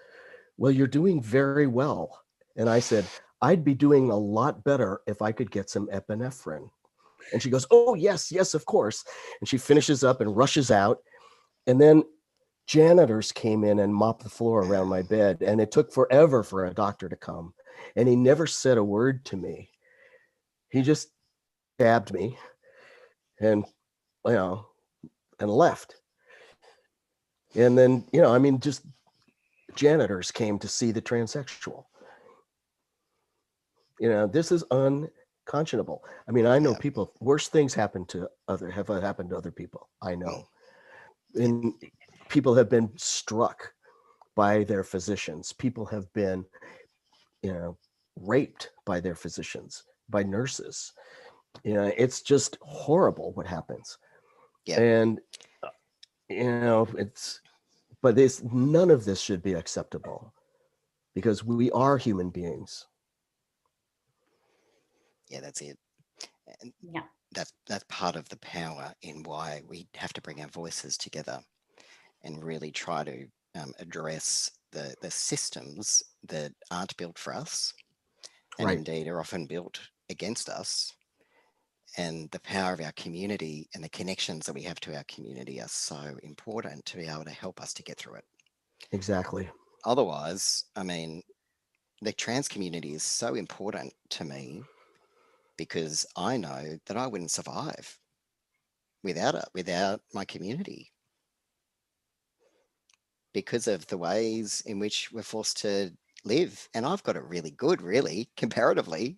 "Well, you're doing very well." And I said, "I'd be doing a lot better if I could get some epinephrine." And she goes, "Oh, yes, yes, of course." And she finishes up and rushes out. And then janitors came in and mopped the floor around my bed. And it took forever for a doctor to come. And he never said a word to me. He just stabbed me and, and left. And then, just janitors came to see the transsexual. This is unconscionable. I mean, I know people, worse things have happened to other people. I know. And people have been struck by their physicians. People have been, raped by their physicians, by nurses. It's just horrible what happens. Yeah. And, it's but none of this should be acceptable because we are human beings. Yeah, that's it. And Yeah. that's part of the power in why we have to bring our voices together and really try to address the systems that aren't built for us and Right. indeed are often built against us. And the power of our community and the connections that we have to our community are so important to be able to help us to get through it. Exactly. Otherwise, I mean, the trans community is so important to me because I know that I wouldn't survive without it, without my community, because of the ways in which we're forced to live. And I've got it really good, really, comparatively.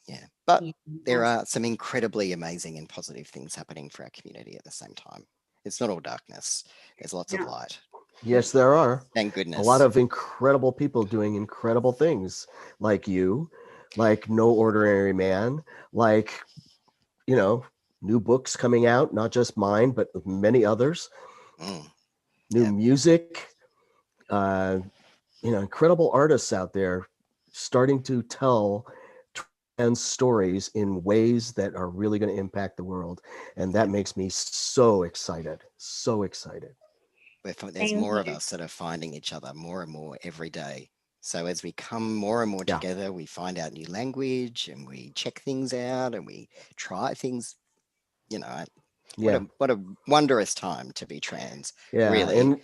Yeah. But there are some incredibly amazing and positive things happening for our community at the same time. It's not all darkness. There's lots of Yeah. light. Yes, there are. Thank A goodness. lot of incredible people doing incredible things, like you, like No Ordinary Man, like, you know, new books coming out, not just mine, but many others, new Yeah. music, you know, incredible artists out there starting to tell trans stories in ways that are really going to impact the world. And that makes me so excited, so excited. There's Same more of here. us that are finding each other more and more every day. So as we come more and more Yeah. together, we find out new language and we check things out and we try things. You know, Yeah. what a wondrous time to be trans. Yeah. Really. And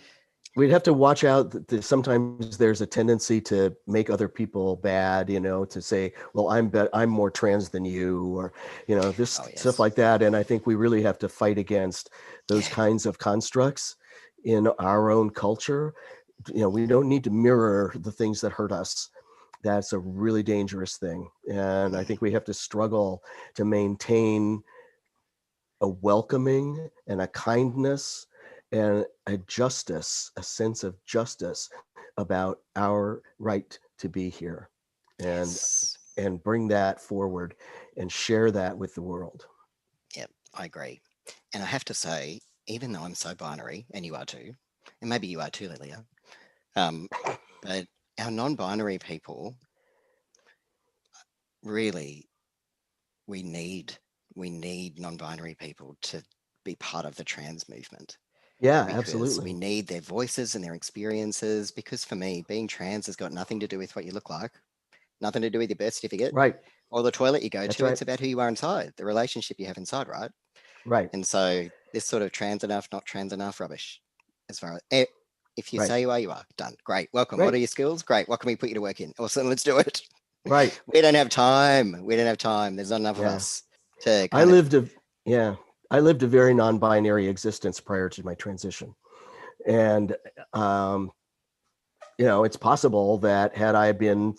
we'd have to watch out that sometimes there's a tendency to make other people bad, you know, to say, well, I'm more trans than you, or, you know, this Oh, stuff yes. like that. And I think we really have to fight against those Yeah. kinds of constructs in our own culture. You know, we don't need to mirror the things that hurt us. That's a really dangerous thing. And I think we have to struggle to maintain a welcoming and a kindness and a justice, a sense of justice about our right to be here, Yes. and bring that forward and share that with the world. Yep, I agree. And I have to say, even though I'm so binary, and you are too, and maybe you are too, Lilia, but our non-binary people, really, we need non-binary people to be part of the trans movement, Yeah, because we absolutely. need their voices and their experiences. Because for me, being trans has got nothing to do with what you look like, nothing to do with your birth certificate Right. or the toilet you go That's to. right. It's about who you are inside, the relationship you have inside, right? Right. And so this sort of trans enough, not trans enough rubbish, as far as if you Right. say you are, done. Great. Welcome. What Right. are your skills? Great. What can we put you to work in? Awesome. Let's do it. Right. We don't have time. We don't have time. There's not enough of Yeah. us to I kind of. lived a yeah, I lived a very non-binary existence prior to my transition. And you know, it's possible that had I been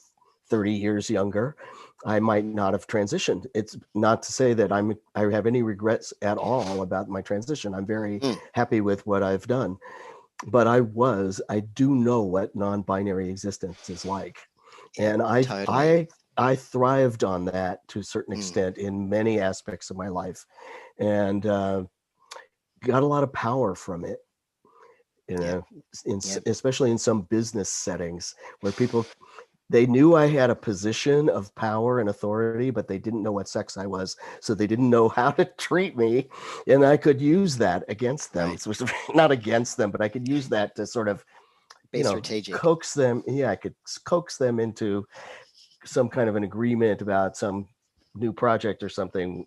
30 years younger, I might not have transitioned. It's not to say that I have any regrets at all about my transition. I'm very happy with what I've done. But I do know what non-binary existence is like. Yeah, And totally. I thrived on that to a certain extent in many aspects of my life, and got a lot of power from it, you know, Yep. especially in some business settings where they knew I had a position of power and authority, but they didn't know what sex I was. So they didn't know how to treat me. And I could use that against them. Right. So not against them, but I could use that to sort of, Be you know, strategic. coax them. Yeah, I could coax them into some kind of an agreement about some new project or something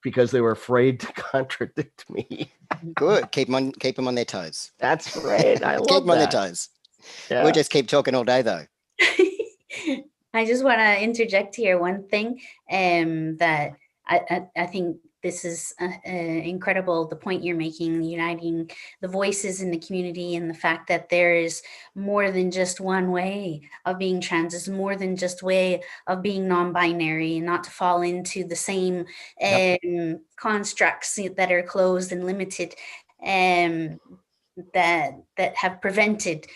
because they were afraid to contradict me. Good. Keep them on their toes. That's great. I Keep love them on their that. toes. Yeah. We'll just keep talking all day, though. I just want to interject here one thing, that I think this is incredible, the point you're making, uniting the voices in the community, and the fact that there is more than just one way of being trans, is more than just way of being non-binary, and not to fall into the same constructs that are closed and limited, that have prevented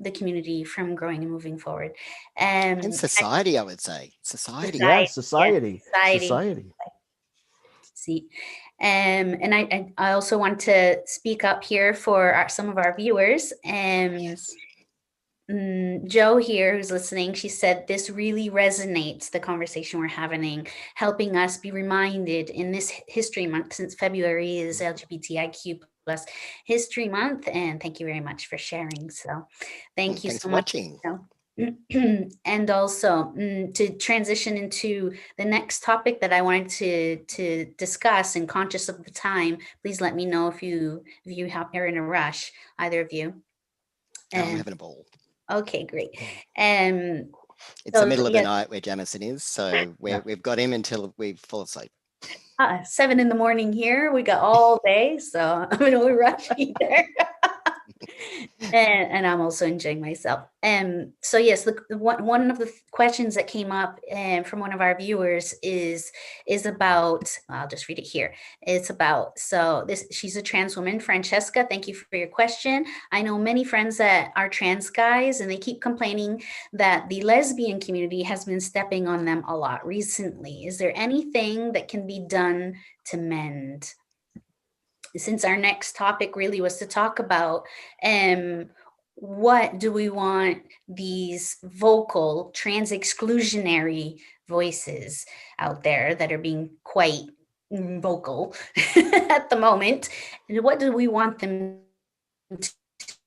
the community from growing and moving forward. And society, I would say. Society. Yeah, Society, yes, society. society. Society. See, And I also want to speak up here for some of our viewers. Yes. Joe here, who's listening, she said, this really resonates, the conversation we're having, helping us be reminded in this History Month, since February is LGBTIQ plus History Month. And thank you very much for sharing. So thank you Thanks so for much. watching. And also to transition into the next topic that I wanted to discuss, and conscious of the time, please let me know if you are in a rush, either of you. I'm having a ball. Okay, great. It's so the middle of the yes, night where Jamison is, so we've got him until we fall asleep. 7 in the morning here. We got all day, so I'm in no rush either. And I'm also enjoying myself. So yes, one of the questions that came up from one of our viewers is about, I'll just read it here. It's about, she's a trans woman, Francesca. Thank you for your question. I know many friends that are trans guys, and they keep complaining that the lesbian community has been stepping on them a lot recently. Is there anything that can be done to mend? Since our next topic really was to talk about what do we want these vocal trans-exclusionary voices out there that are being quite vocal at the moment, and what do we want them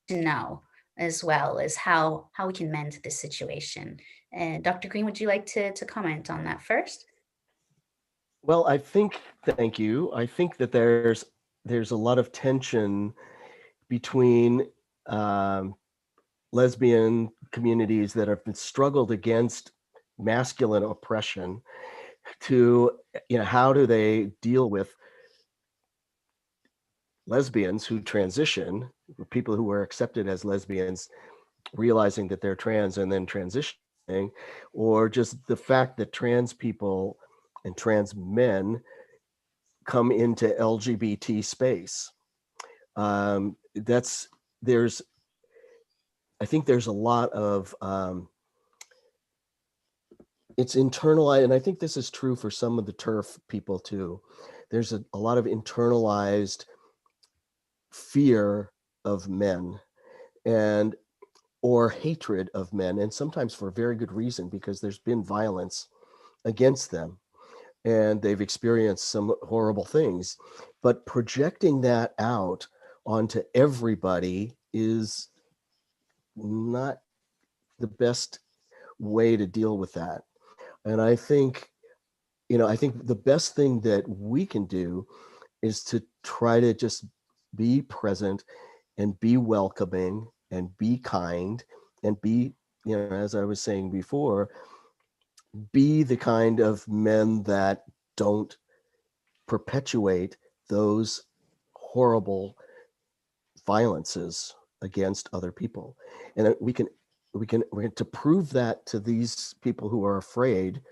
to know, as well as how we can mend this situation? And Dr. Green, would you like to comment on that first? Well, thank you. I think that there's a lot of tension between lesbian communities that have been struggled against masculine oppression to, how do they deal with lesbians who transition, people who are accepted as lesbians, realizing that they're trans and then transitioning, or just the fact that trans people and trans men come into LGBT space. I think there's a lot of, it's internalized, and I think this is true for some of the TERF people too. There's a lot of internalized fear of men or hatred of men, and sometimes for very good reason, because there's been violence against them and they've experienced some horrible things. But projecting that out onto everybody is not the best way to deal with that. And I think the best thing that we can do is to try to just be present and be welcoming and be kind and be, as I was saying before, be the kind of men that don't perpetuate those horrible violences against other people. And we're going to prove that to these people who are afraid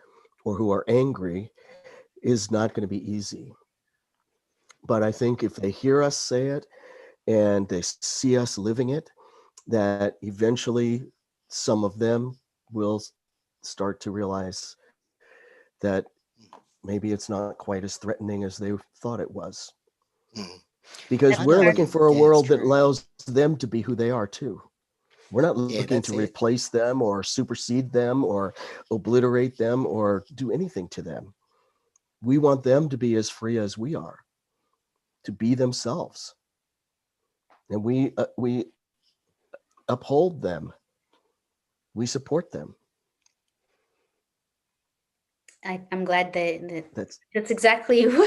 or who are angry is not going to be easy. But I think if they hear us say it and they see us living it, that eventually some of them will start to realize that maybe it's not quite as threatening as they thought it was. Because we're looking for a world that allows them to be who they are too. We're not looking to replace them or supersede them or obliterate them or do anything to them. We want them to be as free as we are, to be themselves. And we uphold them. We support them. I'm glad that that's exactly how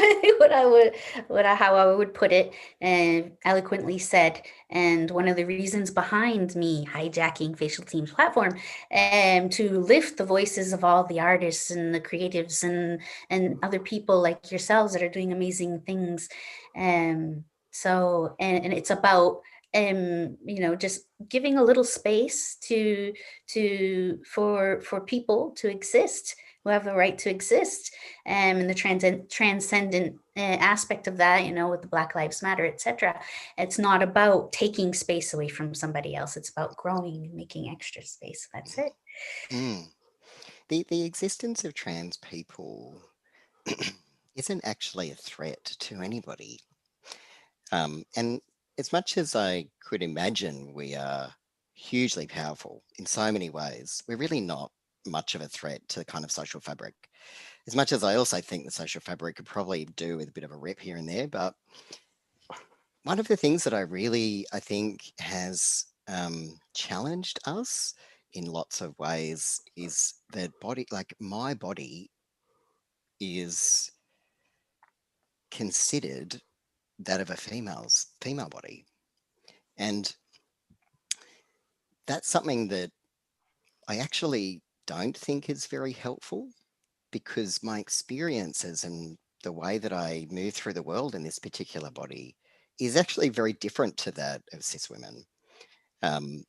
I would put it, and eloquently said. And one of the reasons behind me hijacking Facialteam's platform, to lift the voices of all the artists and the creatives and other people like yourselves that are doing amazing things. So it's about just giving a little space for people to exist, who have the right to exist, and the transcendent aspect of that, with the Black Lives Matter, etc. It's not about taking space away from somebody else. It's about growing and making extra space. That's it. The existence of trans people isn't actually a threat to anybody. And as much as I could imagine we are hugely powerful in so many ways, we're really not much of a threat to the kind of social fabric. As much as I also think the social fabric could probably do with a bit of a rep here and there, but one of the things that I think has challenged us in lots of ways is that like my body is considered that of a female body. And that's something that I actually don't think is very helpful, because my experiences and the way that I move through the world in this particular body is actually very different to that of cis women. Um,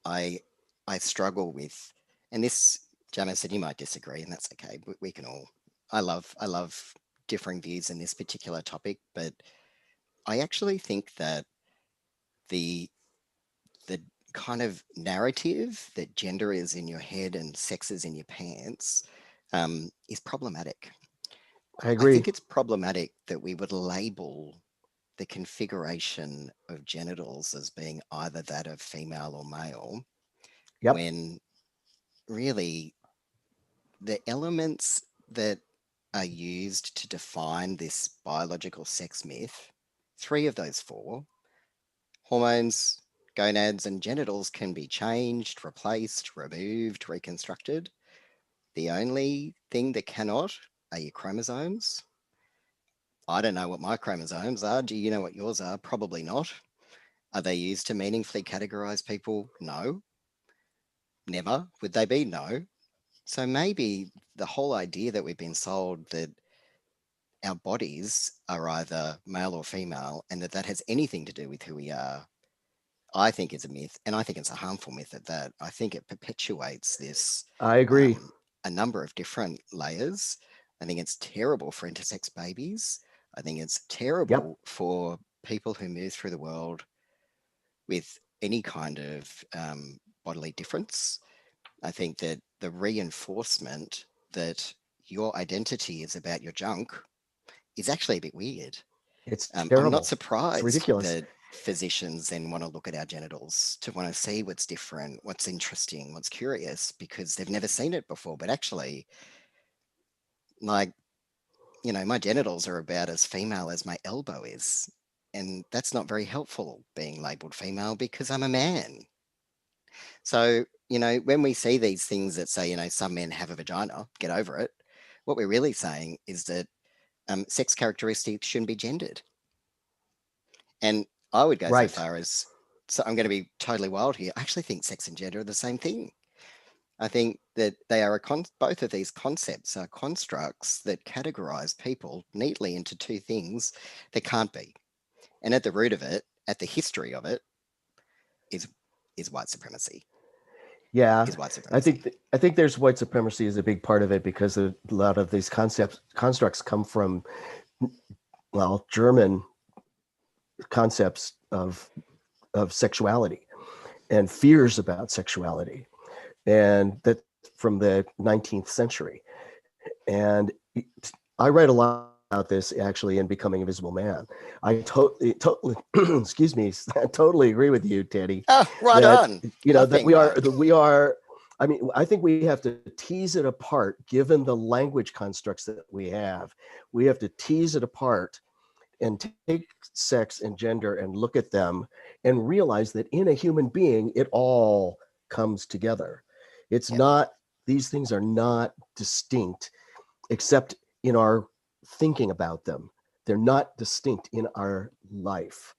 I I struggle with, and this, Jamison, you might disagree, and that's okay. We can all. I love differing views in this particular topic, but I actually think that the the kind of narrative that gender is in your head and sex is in your pants is problematic. I I agree. think it's problematic that we would label the configuration of genitals as being either that of female or male, Yep. when really the elements that are used to define this biological sex myth, three of those four, hormones, gonads, and genitals, can be changed, replaced, removed, reconstructed. The only thing that cannot are your chromosomes. I don't know what my chromosomes are. Do you know what yours are? Probably not. Are they used to meaningfully categorize people? No. Never. Would they be? No. So maybe the whole idea that we've been sold that our bodies are either male or female and that that has anything to do with who we are, I think is a myth. And I think it's a harmful myth at that. I think it perpetuates this I agree. a number of different layers. I think it's terrible for intersex babies. I think it's Yep. terrible for people who move through the world with any kind of bodily difference. I think that the reinforcement that your identity is about your junk is actually a bit weird. It's I'm not terrible. It's surprised ridiculous. that physicians then want to look at our genitals to want to see what's different, what's interesting, what's curious, because they've never seen it before. But actually, like, you know, my genitals are about as female as my elbow is. And that's not very helpful, being labeled female, because I'm a man. So, you know, when we see these things that say, you know, some men have a vagina, get over it, what we're really saying is that sex characteristics shouldn't be gendered. And I would go so Right. far as, so I'm going to be totally wild here. I actually think sex and gender are the same thing. I think that they are both of these concepts are constructs that categorize people neatly into two things that can't be. And at the root of it, at the history of it, is is white supremacy. Yeah. Is white I supremacy. think I think there's white supremacy is a big part of it, because a lot of these constructs come from, well, German concepts of sexuality and fears about sexuality, and that from the 19th century. And I write a lot about this actually in Becoming a Visible Man. I totally excuse me, I totally agree with you, Teddy, Oh, right that on. that Loving right. we are. I mean, I think we have to tease it apart, given the language constructs that we have. We have to tease it apart and take sex and gender and look at them and realize that in a human being, it all comes together. It's Yep. not, these things are not distinct except in our thinking about them. They're not distinct in our life.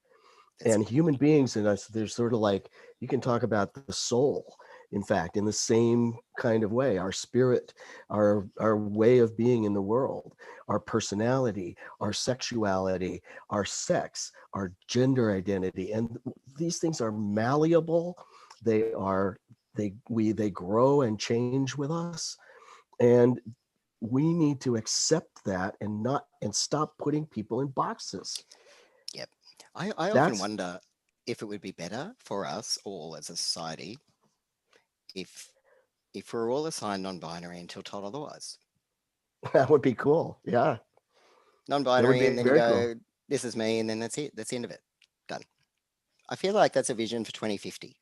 That's And it. human beings in us, they're sort of like, you can talk about the soul, in fact, in the same kind of way, our spirit, our way of being in the world, our personality, our sexuality, our sex, our gender identity. And these things are malleable. They are, they grow and change with us. And we need to accept that and stop putting people in boxes. Yep. I often That's wonder if it would be better for us all as a society if if we're all assigned non-binary until told otherwise. that would be cool. Yeah. non-binary, and then you very go, cool. this is me, and then that's it. That's the end of it. Done. I feel like that's a vision for 2050.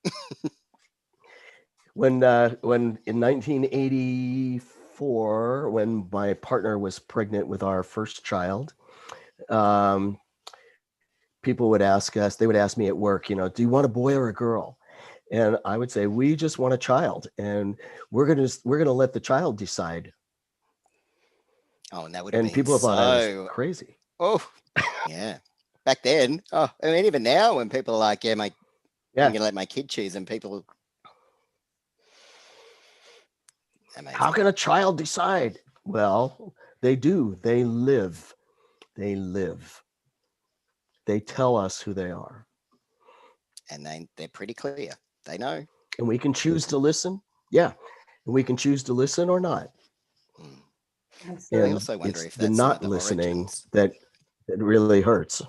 When in 1984, when my partner was pregnant with our first child, um, people would ask us, they would ask me at work, do you want a boy or a girl? And I would say, we just want a child, and we're gonna let the child decide. Oh, and that would have And been people thought I was so, crazy. oh, yeah. Back then, I mean, even now when people are like, yeah, I'm Yeah. going to let my kid choose, and people, amazing. How can a child decide? Well, they do. They live. They live. They tell us who they are. And they're pretty clear. They know. And we can choose to listen. Yeah. And we can choose to listen or not. Mm. I Absolutely. And also wonder it's if the that's some not of the listening origins. that really hurts.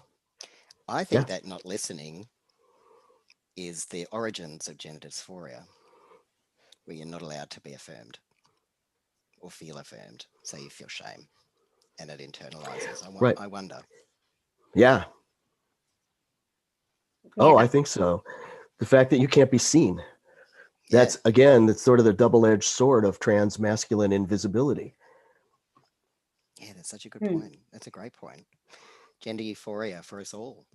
I think that not listening is the origins of gender dysphoria, where you're not allowed to be affirmed or feel affirmed, so you feel shame, and it internalizes. Right. I wonder. Yeah. Oh, Yeah. I think so. The fact that you can't be seen. Yeah. That's, again, that's sort of the double-edged sword of trans masculine invisibility. Yeah, that's such a good point. That's a great point. Gender euphoria for us all.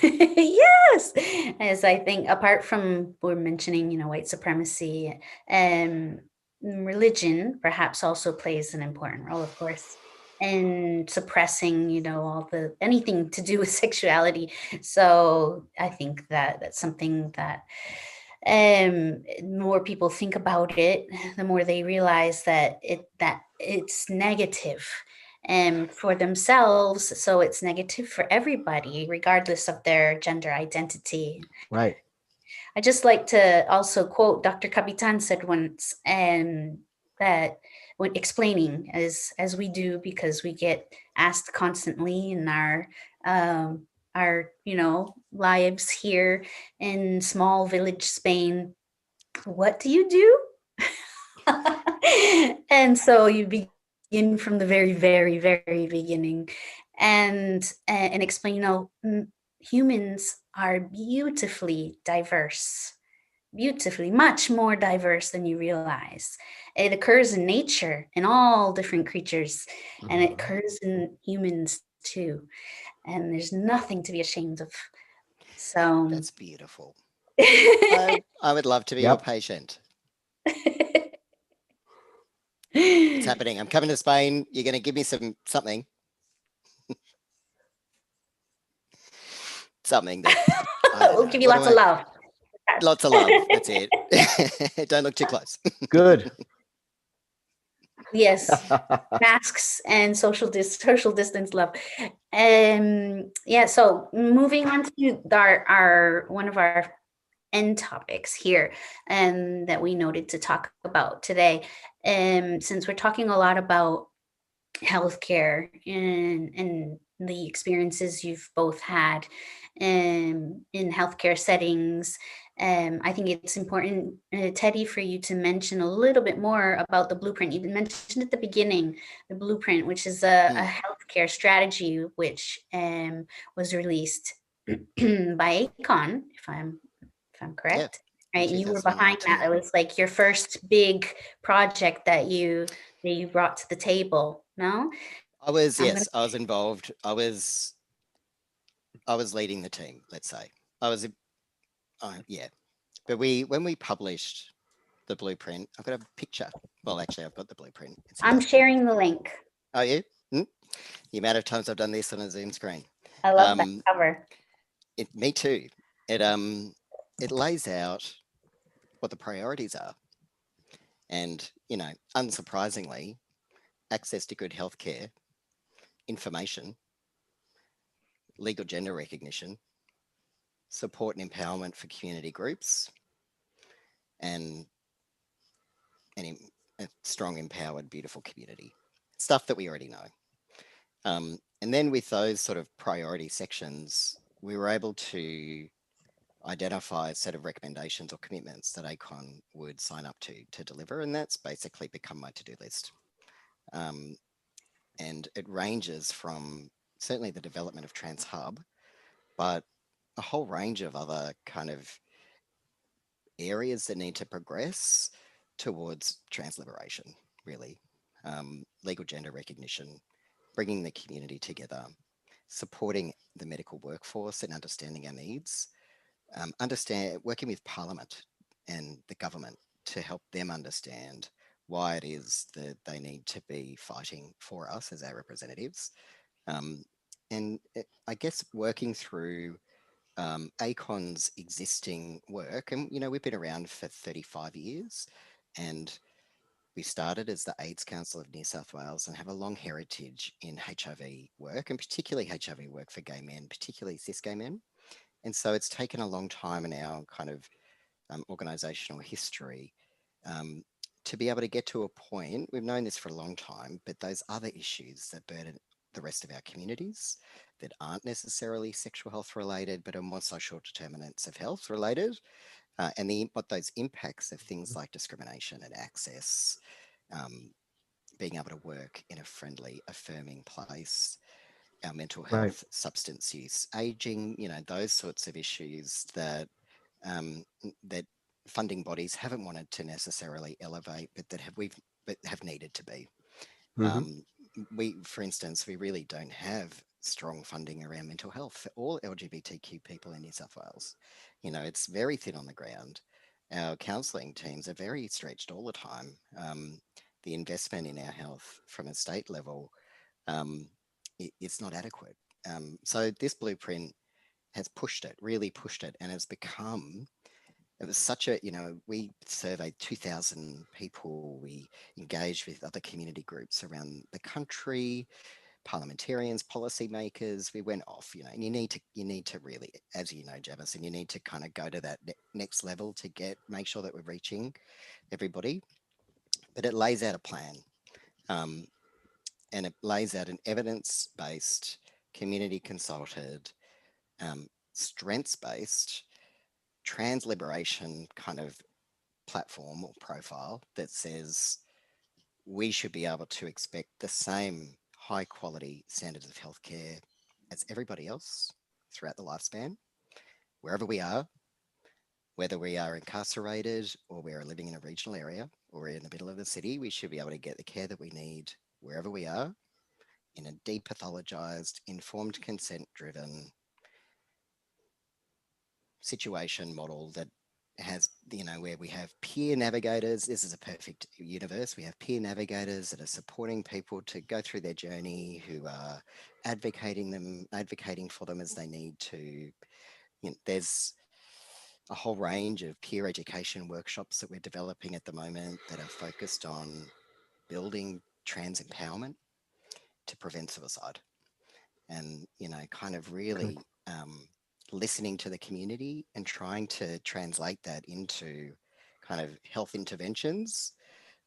Yes, as I think apart from we're mentioning, white supremacy, religion perhaps also plays an important role, of course, in suppressing, all the anything to do with sexuality. So I think that that's something that more people think about it, the more they realize that it's negative for themselves. So it's negative for everybody, regardless of their gender identity. Right. I just like to also quote Dr. Capitan said once, that when explaining as we do, because we get asked constantly in our lives here in small village Spain, what do you do? And so you begin from the very, very, very beginning and explain, humans are beautifully much more diverse than you realize. It occurs in nature, in all different creatures, and it occurs in humans too. And there's nothing to be ashamed of. So That's beautiful. I would love to be your patient. It's happening. I'm coming to Spain. You're going to give me something. Something that we'll give you lots of love. Lots of love. That's it. Don't look too close. Good. Yes, masks and social distance love. Yeah, so moving on to our one of our end topics here, and that we noted to talk about today. Since we're talking a lot about healthcare and the experiences you've both had in healthcare settings, I think it's important, Teddy, for you to mention a little bit more about the blueprint. You mentioned at the beginning the blueprint, which is a healthcare strategy, which was released by ACON, if I'm correct. Yeah. Right, you were behind that. It was like your first big project that you brought to the table. No, I was involved. I was leading the team. Let's say I was. Yeah, but when we published the blueprint, I've got a picture. Well, actually, I've got the blueprint. I'm sharing the link. Oh, you? The amount of times I've done this on a Zoom screen. I love that cover. Me too. It lays out what the priorities are, and unsurprisingly, access to good healthcare, information, legal gender recognition, support and empowerment for community groups, and a strong, empowered, beautiful community. Stuff that we already know. And then with those sort of priority sections, we were able to identify a set of recommendations or commitments that ACON would sign up to deliver, and that's basically become my to-do list. And it ranges from certainly the development of TransHub, but a whole range of other kind of areas that need to progress towards trans liberation, really. Legal gender recognition, bringing the community together, supporting the medical workforce and understanding our needs, working with Parliament and the government to help them understand why it is that they need to be fighting for us as our representatives. I guess working through ACON's existing work, and we've been around for 35 years, and we started as the AIDS Council of New South Wales and have a long heritage in HIV work, and particularly HIV work for gay men, particularly cis gay men. And so it's taken a long time in our kind of organisational history to be able to get to a point. We've known this for a long time, but those other issues that burden the rest of our communities that aren't necessarily sexual health related, but are more social determinants of health related, and what those impacts of things like discrimination and access, being able to work in a friendly, affirming place, our mental health, substance use, aging, those sorts of issues that that funding bodies haven't wanted to necessarily elevate, but that have needed to be. For instance, we really don't have strong funding around mental health for all LGBTQ people in New South Wales. It's very thin on the ground. Our counselling teams are very stretched all the time. The investment in our health from a state level, it's not adequate. So this blueprint has really pushed it, and it's become, it was such a, we surveyed 2,000 people. We engaged with other community groups around the country, parliamentarians, policymakers. We went off, and you need to really, as you know, Jamison, you need to kind of go to that next level to make sure that we're reaching everybody. But it lays out a plan. And it lays out an evidence-based, community consulted, strengths-based, trans liberation kind of platform or profile that says we should be able to expect the same high quality standards of healthcare as everybody else throughout the lifespan, wherever we are, whether we are incarcerated or we are living in a regional area or we're in the middle of the city. We should be able to get the care that we need wherever we are, in a depathologized, informed consent driven situation model that has, where we have peer navigators. This is a perfect universe. We have peer navigators that are supporting people to go through their journey, who are advocating for them as they need to. There's a whole range of peer education workshops that we're developing at the moment that are focused on building trans empowerment to prevent suicide. And, kind of really listening to the community and trying to translate that into kind of health interventions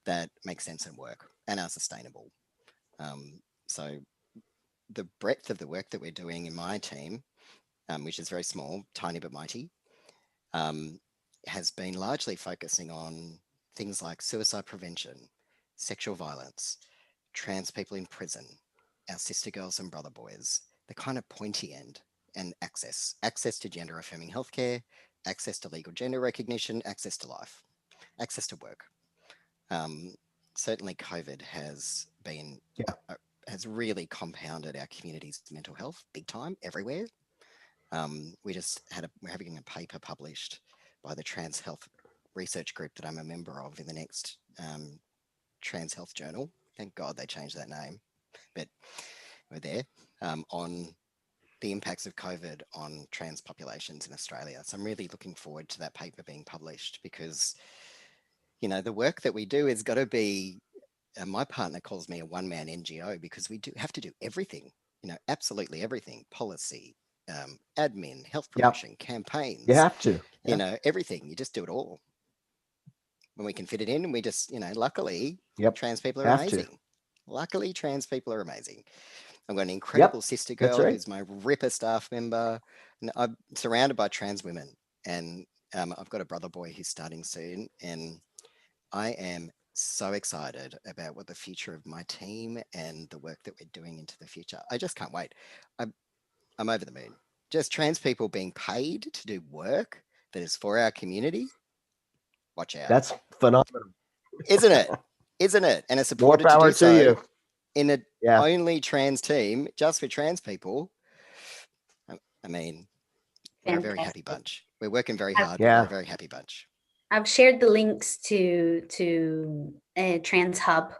that make sense and work and are sustainable. So the breadth of the work that we're doing in my team, which is very small, tiny but mighty, has been largely focusing on things like suicide prevention, sexual violence, trans people in prison, our sister girls and brother boys, the kind of pointy end, and access to gender affirming healthcare, access to legal gender recognition, access to life, access to work. Certainly COVID has been, has really compounded our community's mental health big time everywhere. We're having a paper published by the Trans Health Research Group that I'm a member of in the next Trans Health Journal. Thank God they changed that name, but we're there, on the impacts of COVID on trans populations in Australia. So I'm really looking forward to that paper being published, because, the work that we do has got to be, my partner calls me a one-man NGO, because we do have to do everything, absolutely everything: policy, admin, health promotion, campaigns. You have to. Everything. You just do it all when we can fit it in. And we just, luckily, trans people are amazing. Luckily, trans people are amazing. I've got an incredible sister girl who's my ripper staff member. And I'm surrounded by trans women. And I've got a brother boy who's starting soon. And I am so excited about what the future of my team and the work that we're doing into the future. I just can't wait. I'm over the moon. Just trans people being paid to do work that is for our community. Watch out. That's phenomenal. Isn't it? Isn't it? And it's More supported to power do to so you. in a Yeah. only trans team, just for trans people. I mean, we're a very happy bunch. We're working very hard. Yeah. We're a very happy bunch. I've shared the links to TransHub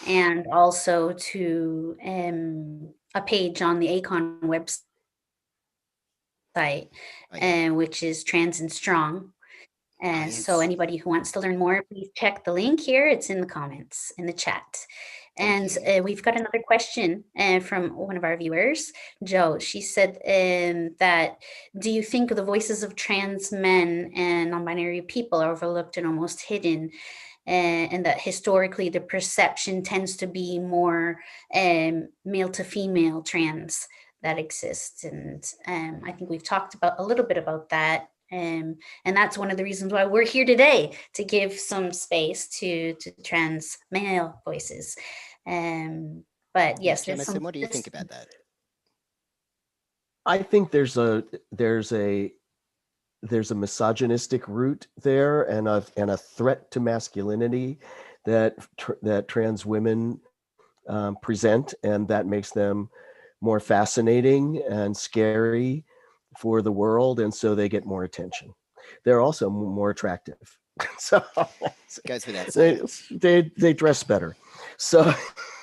and also to a page on the ACON website, which is Trans and Strong. So anybody who wants to learn more, please check the link here. It's in the comments, in the chat. And we've got another question from one of our viewers, Joe. She said that, do you think the voices of trans men and non-binary people are overlooked and almost hidden? And that historically the perception tends to be more male to female trans that exists. And I think we've talked about a little bit about that. And that's one of the reasons why we're here today, to give some space to trans male voices. But yes, Jamison, what do you think about that? I think there's a misogynistic root there, and a threat to masculinity that trans women present, and that makes them more fascinating and scary for the world, and so they get more attention. They're also more attractive. So goes without saying. They dress better. So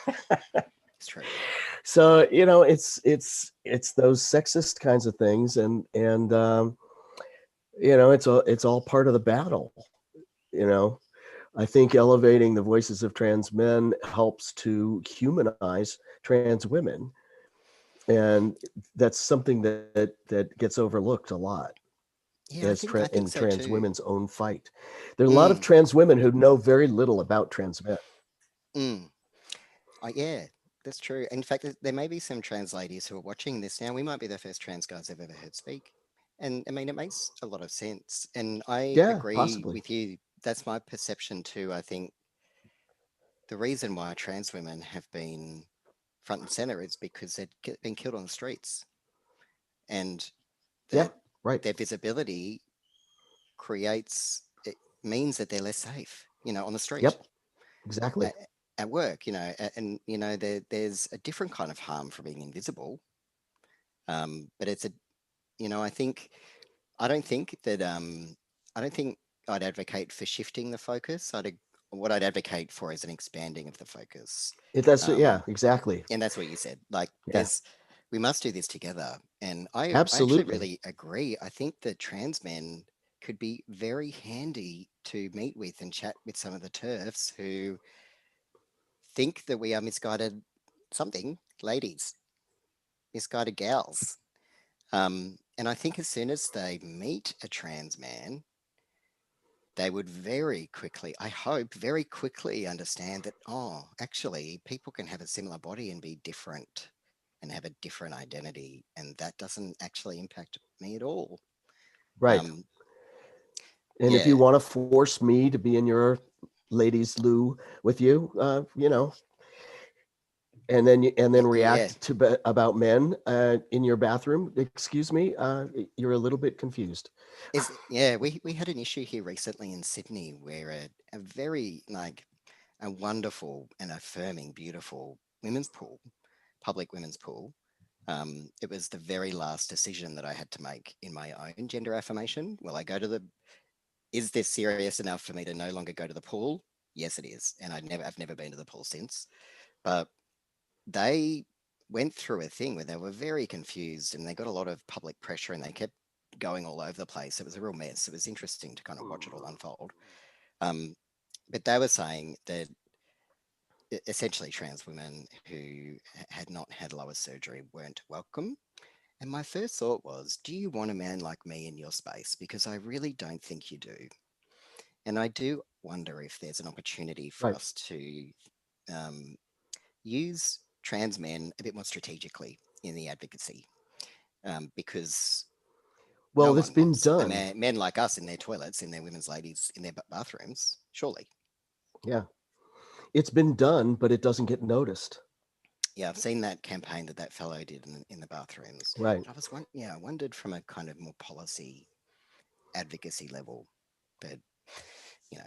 it's true. So it's those sexist kinds of things, and it's all part of the battle. I think elevating the voices of trans men helps to humanize trans women, and that's something that gets overlooked a lot. Yeah, I think so trans too. women's own fight. There are a lot of trans women who know very little about trans men. Yeah, that's true. In fact, there may be some trans ladies who are watching this now. We might be the first trans guys I've ever heard speak. And I mean, it makes a lot of sense. And I agree possibly with you. That's my perception too. I think the reason why trans women have been front and center is because they've been killed on the streets. And their visibility means that they're less safe, on the street. Yep, exactly. At work, and there's a different kind of harm for being invisible. But it's I don't think I'd advocate for shifting the focus. What I'd advocate for is an expanding of the focus. Exactly. And that's what you said. We must do this together. And I Absolutely actually really agree. I think that trans men could be very handy to meet with and chat with some of the TERFs who think that we are misguided ladies, misguided gals. And I think as soon as they meet a trans man, they would very quickly understand that, actually, people can have a similar body and be different and have a different identity. And that doesn't actually impact me at all. Right. And if you want to force me to be in your ladies' loo with you, and then react about men in your bathroom, excuse me, you're a little bit confused. We had an issue here recently in Sydney where a very a wonderful and affirming, beautiful public women's pool. It was the very last decision that I had to make in my own gender affirmation. Will I go to is this serious enough for me to no longer go to the pool? Yes, it is. And I've never been to the pool since. But they went through a thing where they were very confused and they got a lot of public pressure and they kept going all over the place. It was a real mess. It was interesting to kind of watch it all unfold. But they were saying that essentially trans women who had not had lower surgery weren't welcome. And my first thought was, do you want a man like me in your space? Because I really don't think you do. And I do wonder if there's an opportunity for us to use trans men a bit more strategically in the advocacy, because it's been done. Men like us in their toilets, in their women's ladies, in their bathrooms, surely. Yeah. It's been done, but it doesn't get noticed. Yeah, I've seen that campaign that fellow did in the bathrooms. Right. I wondered from a kind of more policy advocacy level, but you know,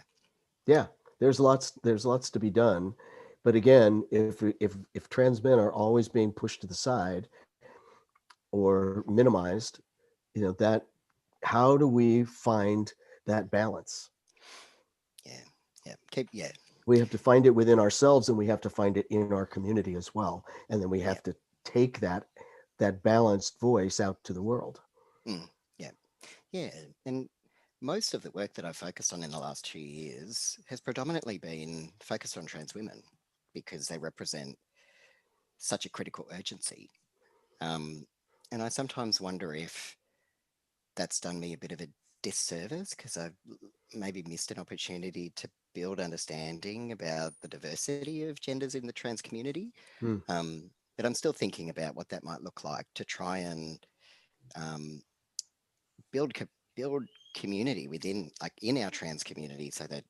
Yeah, there's lots to be done. But again, if trans men are always being pushed to the side or minimized, that how do we find that balance? yeah. We have to find it within ourselves, and we have to find it in our community as well. And then we have to take that balanced voice out to the world. Yeah. And most of the work that I've focused on in the last 2 years has predominantly been focused on trans women because they represent such a critical urgency. And I sometimes wonder if that's done me a bit of a disservice because I've maybe missed an opportunity to build understanding about the diversity of genders in the trans community. But I'm still thinking about what that might look like to try and build community within, like in our trans community, so that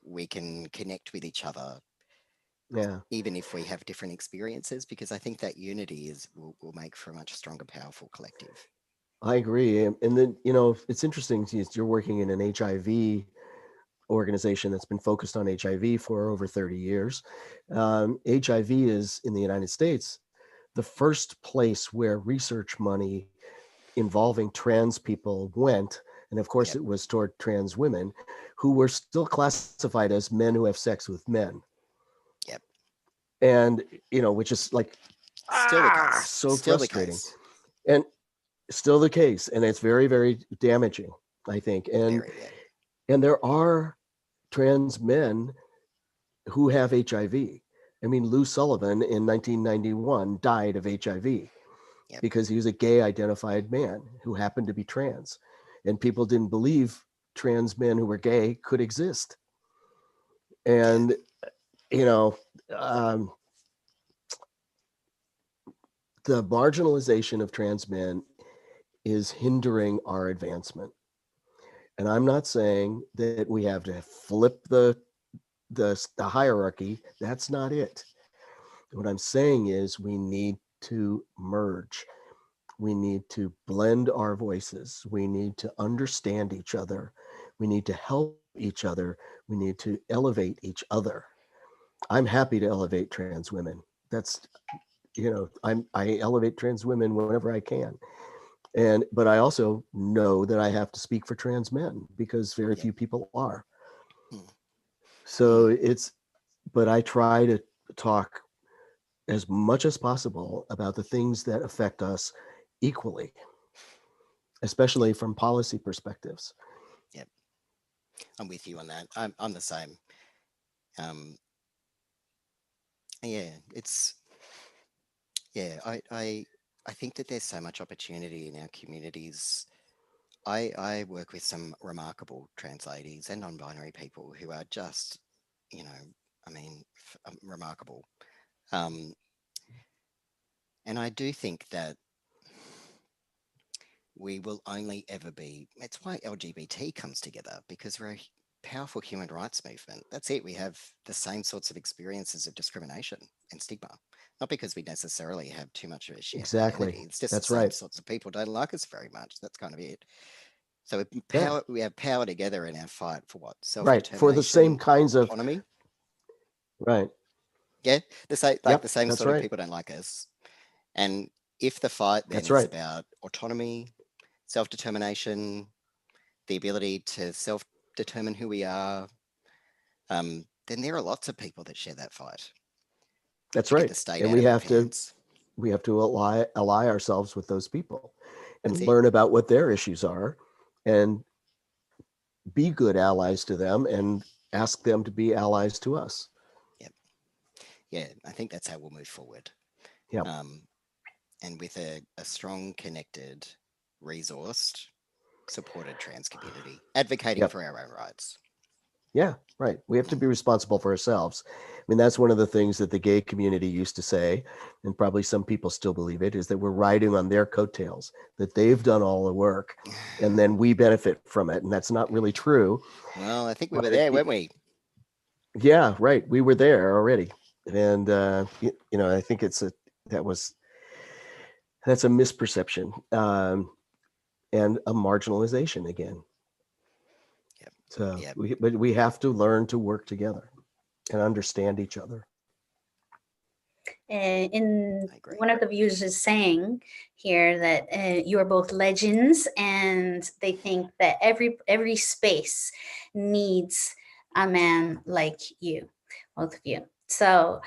we can connect with each other, even if we have different experiences, because I think that unity will make for a much stronger, powerful collective. I agree. And then, it's interesting, you're working in an HIV organization that's been focused on HIV for over 30 years. HIV is, in the United States, the first place where research money involving trans people went. And of course, it was toward trans women who were still classified as men who have sex with men. Yep. And, which is like, still the case. So still frustrating. And still the case. And it's very, very damaging, I think. And there are trans men who have HIV. I mean, Lou Sullivan in 1991 died of HIV because he was a gay identified man who happened to be trans. And people didn't believe trans men who were gay could exist. And, the marginalization of trans men is hindering our advancement. And I'm not saying that we have to flip the hierarchy. That's not it. What I'm saying is we need to merge. We need to blend our voices. We need to understand each other. We need to help each other. We need to elevate each other. I'm happy to elevate trans women. That's, I elevate trans women whenever I can. But I also know that I have to speak for trans men because very few people are. So but I try to talk as much as possible about the things that affect us equally, especially from policy perspectives. Yep. I'm with you on that. I'm the same. I think that there's so much opportunity in our communities. I work with some remarkable trans ladies and non-binary people who are just, remarkable. And I do think that we will only ever be, it's why LGBT comes together, because we're a powerful human rights movement. That's it. We have the same sorts of experiences of discrimination and stigma, not because we necessarily have too much of a shared identity. It's just the same sorts of people don't like us very much. That's kind of it. So we have power together in our fight for what? Self-determination, for the same kinds of autonomy. Right. Yeah, the same sort of people don't like us. And if the fight then is about autonomy, self-determination, the ability to self-determine who we are, then there are lots of people that share that fight. That's right. And we have to ally ourselves with those people and learn about what their issues are and be good allies to them and ask them to be allies to us. Yep. Yeah, I think that's how we'll move forward. Yeah. And with a strong, connected, resourced, supported trans community, advocating for our own rights. Yeah, right. We have to be responsible for ourselves. I mean, that's one of the things that the gay community used to say, and probably some people still believe it, is that we're riding on their coattails, that they've done all the work, and then we benefit from it. And that's not really true. Well, I think we were there, weren't we? Yeah, right. We were there already. And, I think that's a misperception, and a marginalization again. Yep. So, Yep. but we have to learn to work together and understand each other. In I agree. one of the views is saying here that you are both legends, and they think that every space needs a man like you, both of you. So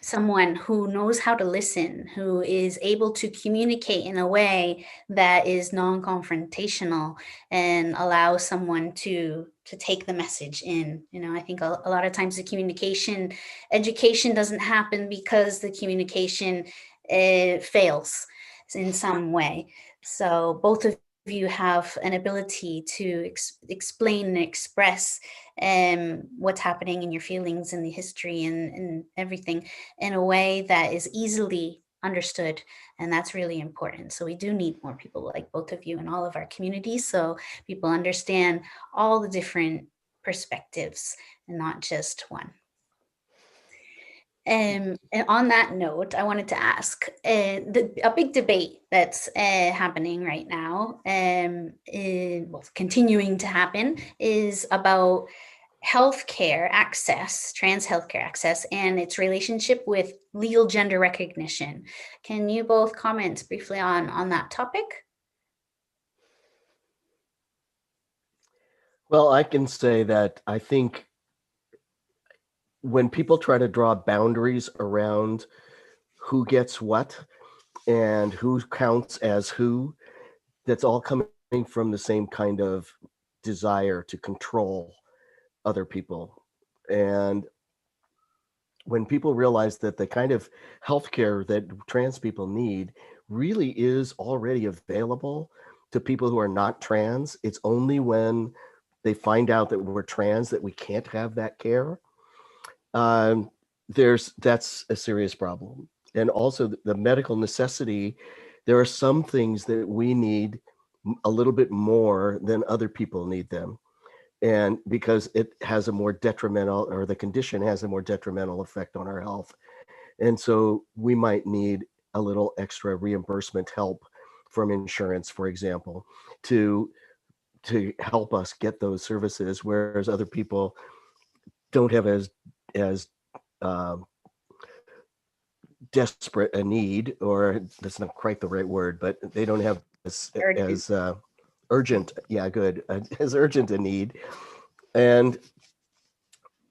someone who knows how to listen, who is able to communicate in a way that is non-confrontational and allows someone to take the message in. I think a lot of times the communication education doesn't happen because the communication fails in some way. So both of you have an ability to explain and express what's happening in your feelings and the history and everything in a way that is easily understood, and that's really important. So we do need more people like both of you in all of our communities, so people understand all the different perspectives and not just one. And on that note, I wanted to ask a big debate that's happening right now, continuing to happen, is about healthcare access, trans healthcare access, and its relationship with legal gender recognition. Can you both comment briefly on that topic? Well, I can say that I think when people try to draw boundaries around who gets what and who counts as who, that's all coming from the same kind of desire to control other people. And when people realize that the kind of healthcare that trans people need really is already available to people who are not trans, it's only when they find out that we're trans that we can't have that care. That's a serious problem. And also the medical necessity, there are some things that we need a little bit more than other people need them. And because it has a more detrimental, or the condition has a more detrimental effect on our health. And so we might need a little extra reimbursement help from insurance, for example, to help us get those services, whereas other people don't have as um, desperate a need, or that's not quite the right word, but they don't have as urgent, yeah, good, as urgent a need, and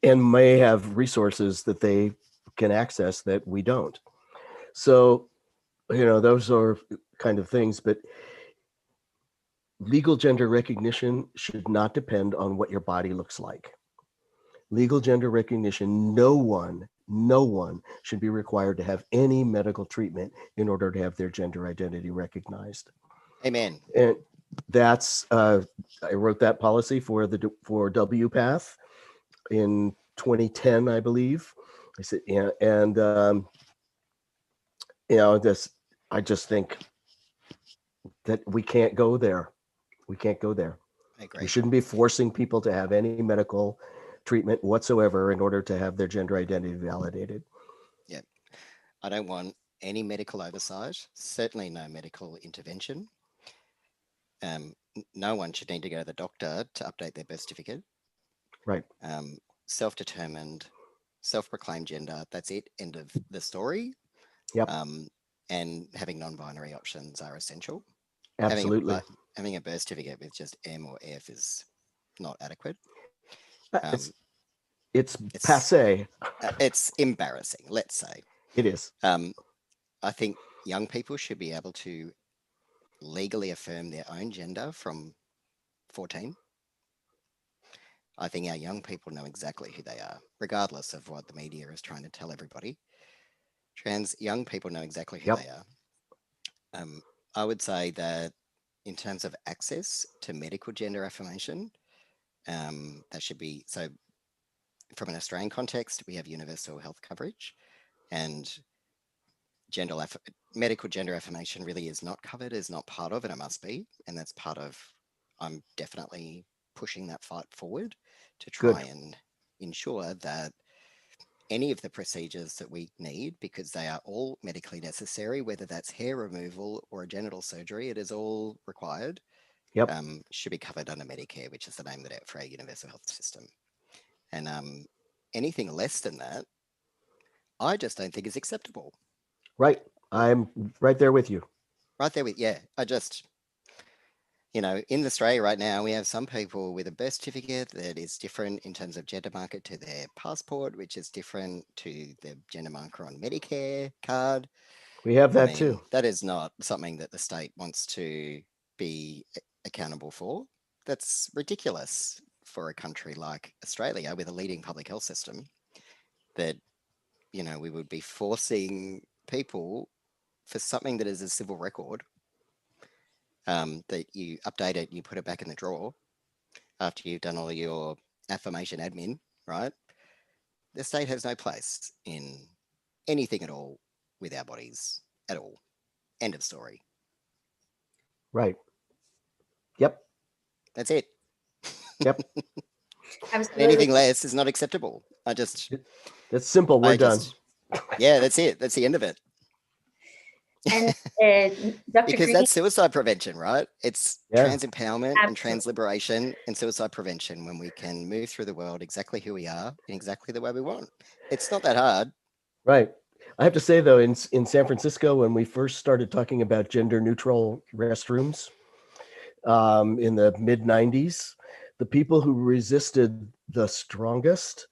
may have resources that they can access that we don't. So, those are kind of things, but legal gender recognition should not depend on what your body looks like. Legal gender recognition, no one should be required to have any medical treatment in order to have their gender identity recognized. Amen. And that's I wrote that policy for WPATH in 2010, I believe. I said, yeah, and I just think that we can't go there. We can't go there. I agree. We shouldn't be forcing people to have any medical treatment whatsoever in order to have their gender identity validated. Yeah. I don't want any medical oversight, certainly no medical intervention. No one should need to go to the doctor to update their birth certificate. Right. Self-determined, self-proclaimed gender, that's it, end of the story. Yep. And having non-binary options are essential. Absolutely. Having a birth certificate with just M or F is not adequate. It's passé. It's embarrassing, let's say. It is. I think young people should be able to legally affirm their own gender from 14. I think our young people know exactly who they are, regardless of what the media is trying to tell everybody. Trans young people know exactly who they are. I would say that in terms of access to medical gender affirmation, that should be, so from an Australian context, we have universal health coverage, and medical gender affirmation really is not covered, is not part of, and it must be. And that's part of, I'm definitely pushing that fight forward to try and ensure that any of the procedures that we need, because they are all medically necessary, whether that's hair removal or a genital surgery, it is all required, Yep. should be covered under Medicare, which is the name of for our universal health system. And anything less than that, I just don't think is acceptable. Right. I'm right there with you. Right there with, yeah, in Australia right now, we have some people with a birth certificate that is different in terms of gender marker to their passport, which is different to the gender marker on Medicare card. We have that too. That is not something that the state wants to be accountable for. That's ridiculous for a country like Australia with a leading public health system, that, we would be forcing people for something that is a civil record, that you update it, you put it back in the drawer after you've done all your affirmation admin, right? The state has no place in anything at all with our bodies at all. End of story. Right. Yep. That's it. Yep. Absolutely. Anything less is not acceptable. That's simple. We're done. Yeah, that's it. That's the end of it. And Dr. Because Green, that's suicide prevention, right? It's trans empowerment and Absolutely. trans liberation and suicide prevention, when we can move through the world exactly who we are in exactly the way we want. It's not that hard. Right. I have to say, though, in San Francisco, when we first started talking about gender neutral restrooms in the mid 90s, the people who resisted the strongest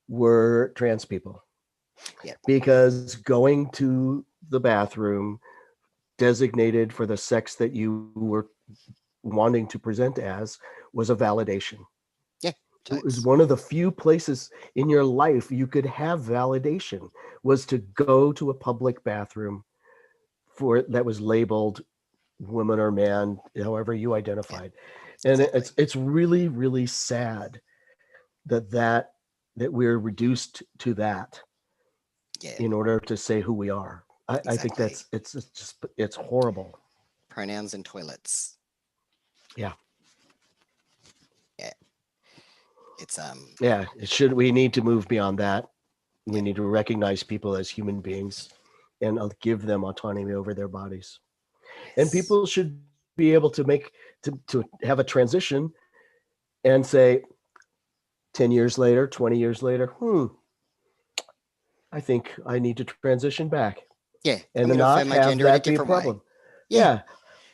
were trans people. Yeah. Because going to the bathroom designated for the sex that you were wanting to present as was a validation. Yeah. It was one of the few places in your life you could have validation, was to go to a public bathroom that was labeled woman or man, however you identified. Yeah, and exactly. It's really, really sad that we're reduced to that. Yeah. In order to say who we are. Exactly. I think it's horrible. Pronouns and toilets. Yeah. Yeah. It's we need to move beyond that. We need to recognize people as human beings and give them autonomy over their bodies. Yes. And people should be able to to have a transition and say 10 years later, 20 years later, I think I need to transition back. Yeah. And not have that be a problem. Yeah.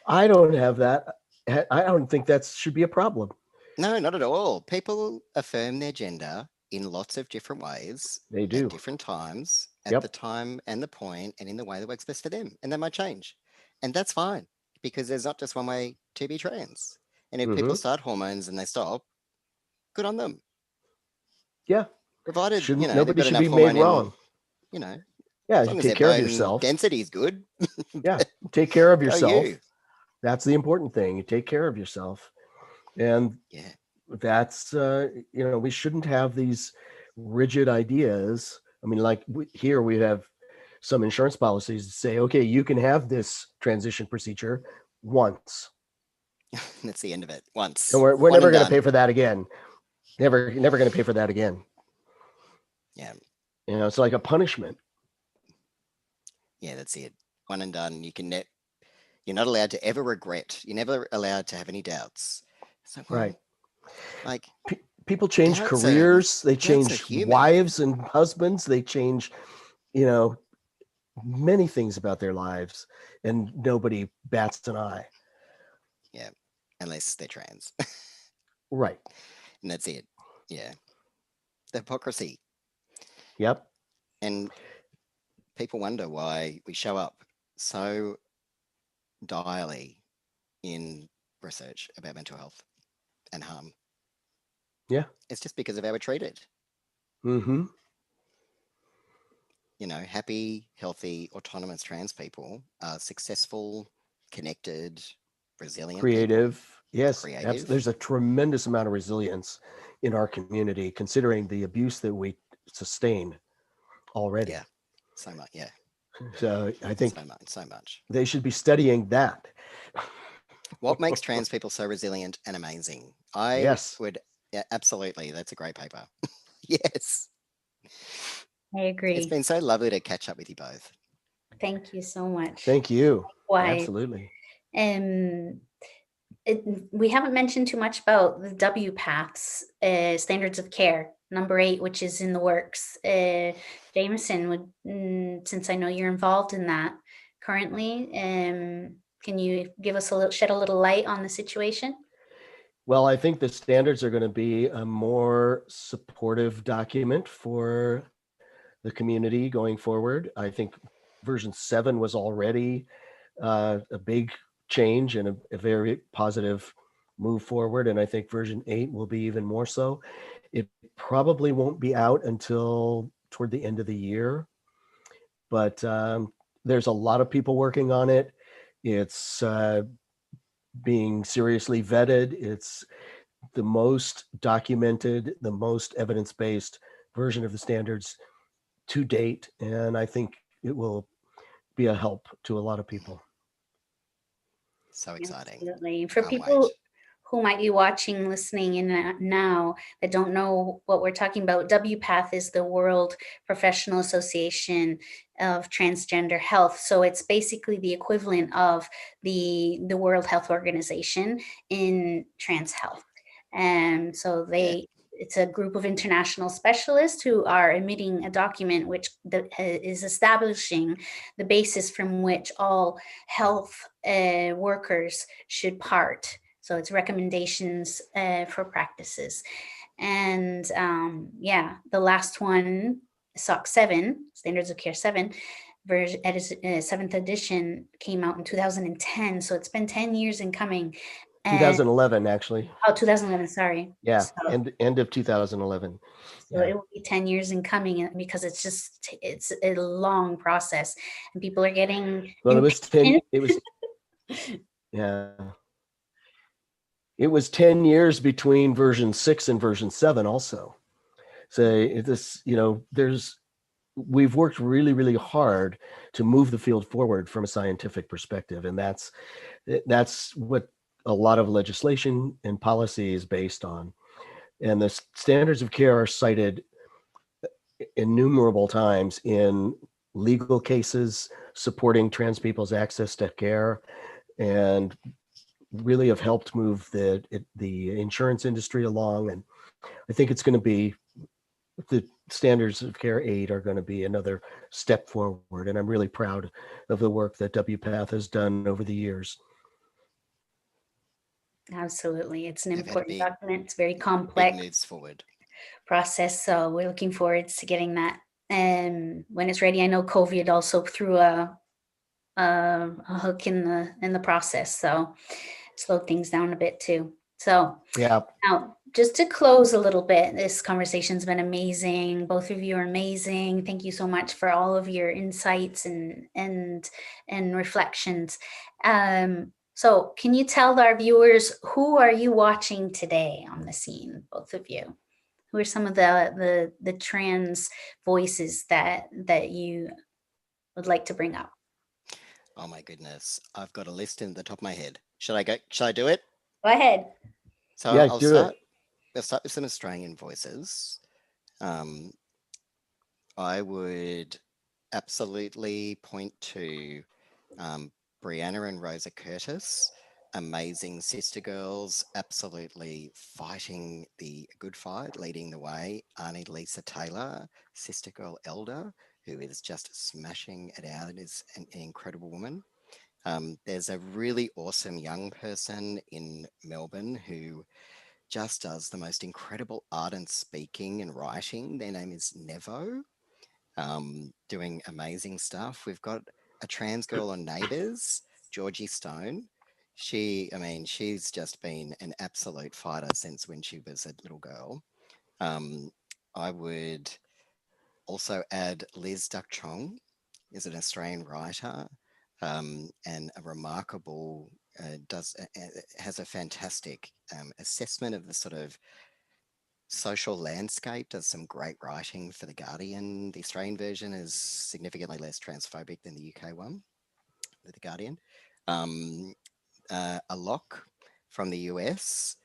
I don't have that. I don't think that should be a problem. No, not at all. People affirm their gender in lots of different ways. They do. At different times, at the time and the point, and in the way that works best for them. And they might change. And that's fine, because there's not just one way to be trans. And if people start hormones and they stop, good on them. Yeah. Provided, nobody should be made wrong. As long take as care of yourself. Density is good. Yeah, take care of yourself. That's the important thing. You take care of yourself, and that's we shouldn't have these rigid ideas. I mean, like here we have some insurance policies that say, okay, you can have this transition procedure once. That's the end of it. Once. And we're never going to pay for that again. Never going to pay for that again. Yeah. It's like a punishment. Yeah, that's it. One and done. You're not allowed to ever regret. You're never allowed to have any doubts. So, right. Like people change careers. They change wives and husbands. They change, many things about their lives, and nobody bats an eye. Yeah, unless they're trans. Right. And that's it. Yeah. The hypocrisy. Yep. And people wonder why we show up so direly in research about mental health and harm. Yeah. It's just because of how we're treated. Mm-hmm. Happy, healthy, autonomous trans people are successful, connected, resilient, creative people. Yes, creative. There's a tremendous amount of resilience in our community, considering the abuse that we sustain already. Yeah, so much. Yeah. So I think so much. They should be studying that. What makes trans people so resilient and amazing? I would, absolutely. That's a great paper. Yes. I It's agree. been so lovely to catch up with you both. Thank you so much. Thank you. Why? Absolutely. We haven't mentioned too much about the W paths, standards of care, number 8, which is in the works. Jameson, since I know you're involved in that currently, can you give us shed a little light on the situation? Well, I think the standards are going to be a more supportive document for the community going forward. I think version 7 was already a big change and a very positive move forward. And I think version 8 will be even more so. It probably won't be out until toward the end of the year, but there's a lot of people working on it. It's being seriously vetted. It's the most documented, the most evidence-based version of the standards to date. And I think it will be a help to a lot of people. So exciting. Absolutely. For Can't people wait. who might be watching, listening in now that don't know what we're talking about, WPATH is the World Professional Association of Transgender Health. So it's basically the equivalent of the World Health Organization in trans health. And so it's a group of international specialists who are emitting a document which is establishing the basis from which all health workers should part. So it's recommendations for practices. And the last one, SOC 7, Standards of Care 7, version 7th edition, came out in 2010. So it's been 10 years in coming. 2011, actually. Oh, 2011, sorry. Yeah, So, end of 2011. so it will be 10 years in coming because it's a long process and people are getting Well, impatient. Yeah. It was 10 years between version 6 and version 7 also. So we've worked really, really hard to move the field forward from a scientific perspective. And that's what a lot of legislation and policy is based on. And the standards of care are cited innumerable times in legal cases supporting trans people's access to care, and really have helped move the insurance industry along. And I think it's going to be, the standards of care 8 are going to be another step forward. And I'm really proud of the work that WPATH has done over the years. Absolutely. It's an They've had important document. It's very complex moves forward. process. So we're looking forward to getting that. And when it's ready, I know COVID also threw a hook in the process. So slowed things down a bit too. So yeah. Now, just to close a little bit, this conversation's been amazing. Both of you are amazing. Thank you so much for all of your insights and reflections. So can you tell our viewers, who are you watching today on the scene, both of you? Who are some of the trans voices that you would like to bring up? Oh my goodness. I've got a list in the top of my head. Should I do it? Go ahead. So Yeah, I'll start with some Australian voices. I would absolutely point to Brianna and Rosa Curtis, amazing sister girls, absolutely fighting the good fight, leading the way. Arnie Lisa Taylor, sister girl elder, who is just smashing it out and is an incredible woman. There's a really awesome young person in Melbourne who just does the most incredible art and speaking and writing. Their name is Nevo, doing amazing stuff. We've got a trans girl on Neighbours, Georgie Stone. She's just been an absolute fighter since when she was a little girl. I would also add Liz Duck Chong, is an Australian writer, and a remarkable, has a fantastic assessment of the sort of social landscape, does some great writing for The Guardian. The Australian version is significantly less transphobic than the UK one, The Guardian. Alok from the US,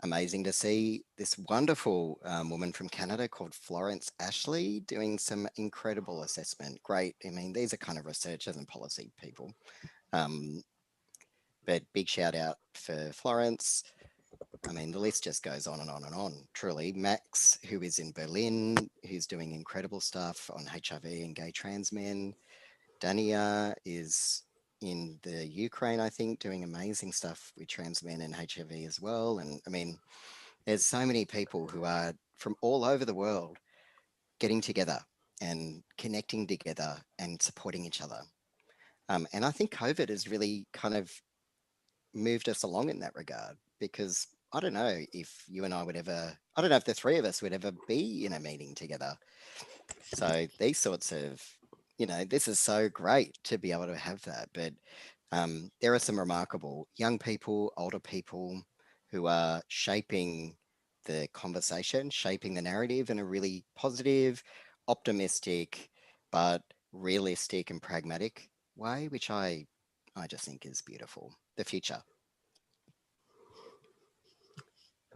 amazing to see this wonderful woman from Canada called Florence Ashley doing some incredible assessment. Great. I mean, these are kind of researchers and policy people. But big shout out for Florence. I mean, the list just goes on and on and on, truly. Max, who is in Berlin, who's doing incredible stuff on HIV and gay trans men. Dania is in the Ukraine, I think, doing amazing stuff with trans men and HIV as well. And I mean, there's so many people who are from all over the world getting together and connecting together and supporting each other. And I think COVID has really kind of moved us along in that regard, because I don't know if you and I would ever, I don't know if the three of us would ever be in a meeting together. So these sorts of, you know, this is so great to be able to have that. But there are some remarkable young people, older people who are shaping the conversation, shaping the narrative in a really positive, optimistic, but realistic and pragmatic way, which I just think is beautiful. The future.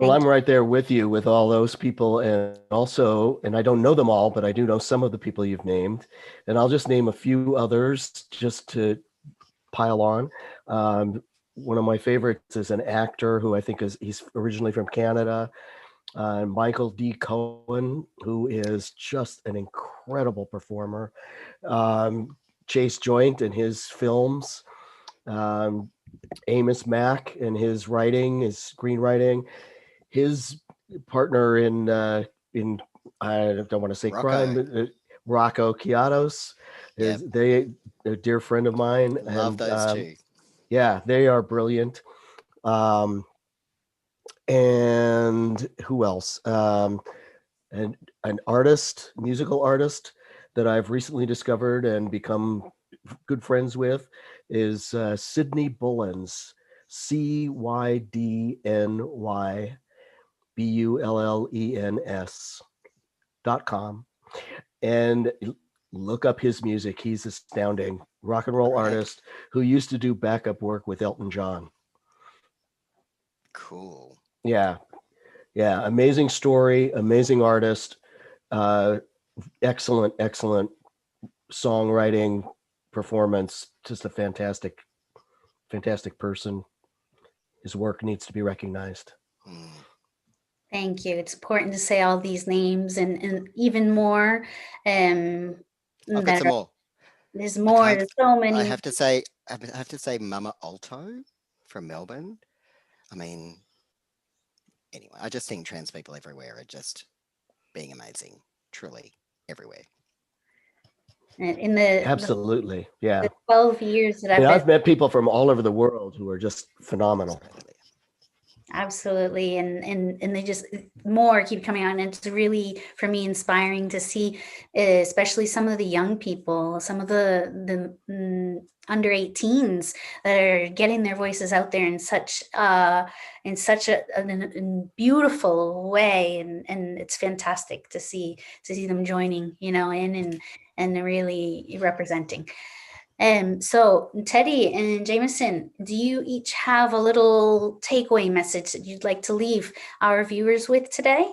Well, Thank I'm right there with you with all those people. And also, and I don't know them all, but I do know some of the people you've named. And I'll just name a few others just to pile on. One of my favorites is an actor who I think he's originally from Canada, Michael D. Cohen, who is just an incredible performer. Chase Joynt and his films, Amos Mack and his writing, his screenwriting, his partner in I don't want to say Rocco. crime, Rocco Quiatos, Yep. a dear friend of mine. Love And those two. yeah, they are brilliant. And who else? And an artist, musical artist that I've recently discovered and become good friends with is Sydney Bullens, CydneyBullens.com, and look up his music. He's astounding. Rock and roll artist who used to do backup work with Elton John. Cool. Yeah. Amazing story, amazing artist, excellent songwriting, performance, just a fantastic person. His work needs to be recognized. Thank you. It's important to say all these names and even more. I've got some more. There's more. There's so many. I have to say Mama Alto from Melbourne. I mean, anyway, I just think trans people everywhere are just being amazing, truly everywhere. In the Absolutely, yeah. the 12 years that I've met people from all over the world who are just phenomenal. Absolutely, and they just more keep coming on, and it's really, for me, inspiring to see, especially some of the young people, some of the under 18s that are getting their voices out there in such a beautiful way, and it's fantastic to see them joining, you know, in and really representing. So Teddy and Jameson, do you each have a little takeaway message that you'd like to leave our viewers with today?